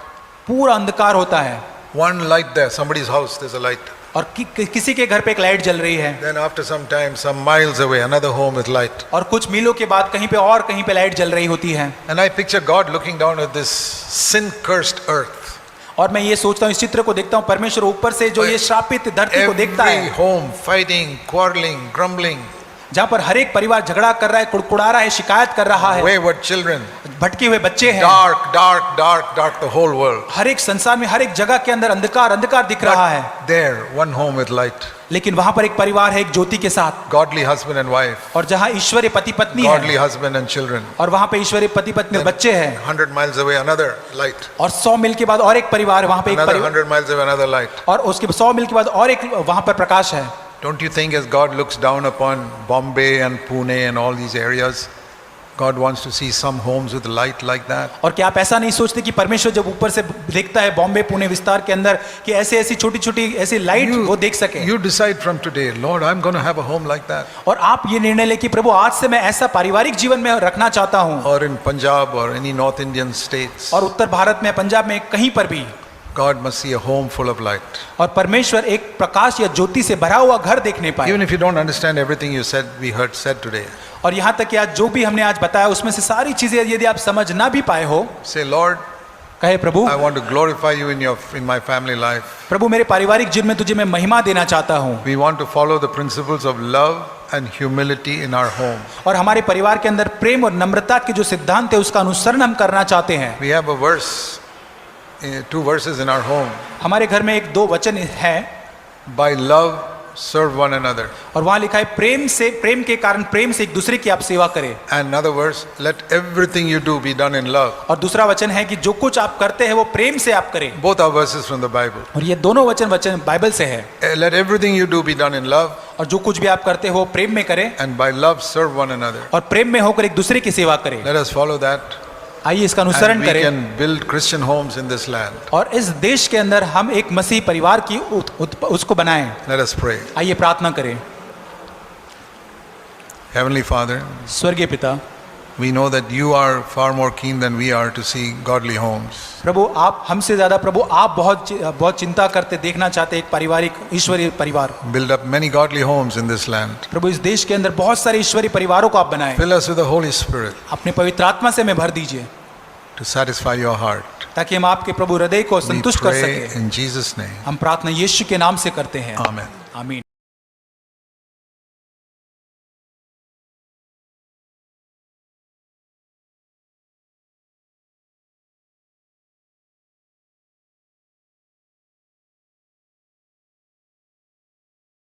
पूरा अंधकार होता है, One light there, somebody's house, there's a light. और किसी के घर पे एक लाइट जल रही है, Then after some time, some miles away, another home with light. और कुछ मीलों के बाद कहीं पे और कहीं पे लाइट जल रही होती है। And I picture God looking down at this sin-cursed earth. और मैं ये सोचता हूँ, इस चित्र को देखता हूँ, परमेश्वर ऊपर से जो ये श्रापित धरती को देखता Every है, home fighting, quarreling, grumbling, जहाँ पर हर एक परिवार झगड़ा कर रहा है, कुड़कुड़ा रहा है, शिकायत कर रहा है, wayward children, भटके हुए बच्चे हैं, dark, dark, dark, dark, the whole world. हर एक संसार में, हर एक जगह के अंदर अंधकार अंधकार दिख रहा है। But there, one home with light. लेकिन वहां पर एक परिवार है, एक ज्योति के साथ, Godly husband and wife, और जहाँ ईश्वरीय पति पत्नी godly है, husband and children. और वहां पे ईश्वरीय पति पत्नी और बच्चे हैं, 100 miles away, another light. और 100 मील के बाद और एक परिवार, वहां पे एक Another परिवार, 100 miles away, another light. और उसके 100 मील के बाद और एक वहां पर प्रकाश है। Don't you think as God looks down upon Bombay and Pune and all these areas, God wants to see some homes with light like that? और क्या आप ऐसा नहीं सोचते कि परमेश्वर जब ऊपर से देखता है बॉम्बे पुणे विस्तार के अंदर कि ऐसे ऐसी छोटी छोटी ऐसी लाइट वो देख सके, You decide from today, Lord, I'm going to have a home like that. और आप ये निर्णय ले कि प्रभु आज से मैं ऐसा पारिवारिक जीवन में रखना चाहता हूँ। Or in Punjab or any North Indian states, और उत्तर भारत में, पंजाब में, कहीं पर भी, God must see a home full of light. और परमेश्वर एक प्रकाश या ज्योति से भरा हुआ घर देखने पाए। Even if you don't understand everything you said today, और यहाँ तक कि आज जो भी हमने आज बताया उसमें से सारी चीजें यदि आप समझ ना भी पाए हो, say, Lord, कहे प्रभु, I want to glorify you in my family life. प्रभु मेरे पारिवारिक जीवन में तुझे मैं महिमा देना चाहता हूँ, We want to follow the principles of love and humility in our home. और हमारे परिवार के अंदर प्रेम और नम्रता के जो सिद्धांत है उसका अनुसरण हम करना चाहते हैं। We have a verse, 2 verses in our home. हमारे घर में 1-2 वचन है, By love, serve one another. और वहां लिखा है प्रेम के कारण प्रेम से एक दूसरे की आप सेवा करें। And another verse, let everything you do be done in love. और दूसरा वचन है कि जो कुछ आप करते हैं वो प्रेम से आप करें। Both are verses from the Bible. और ये दोनों वचन बाइबल से है। Let everything you do be done in love, और जो कुछ भी आप करते हो प्रेम में करें, and by love serve one another. और प्रेम में होकर एक दूसरे की सेवा करें। Let us follow that, आइए इसका and अनुसरण we करें, can build Christian homes in this land. और इस देश के अंदर हम एक मसीह परिवार की उसको बनाएं। Let us pray. आइए प्रार्थना करें। Heavenly Father, स्वर्गीय पिता, we know that you are far more keen than we are to see godly homes. प्रभु आप हमसे ज्यादा, प्रभु आप बहुत चिंता करते, देखना चाहते एक पारिवारिक ईश्वरीय परिवार। Build up many godly homes in this land. प्रभु इस देश के अंदर बहुत सारे ईश्वरीय परिवारों को आप बनाएं। Fill us with the Holy Spirit अपने पवित्र आत्मा से हमें भर दीजिए, to satisfy your heart. ताकि हम आपके प्रभु हृदय को We संतुष्ट कर pray सके। in Jesus' name. हम प्रार्थना यीशु के नाम से करते हैं, Amen. आमीन।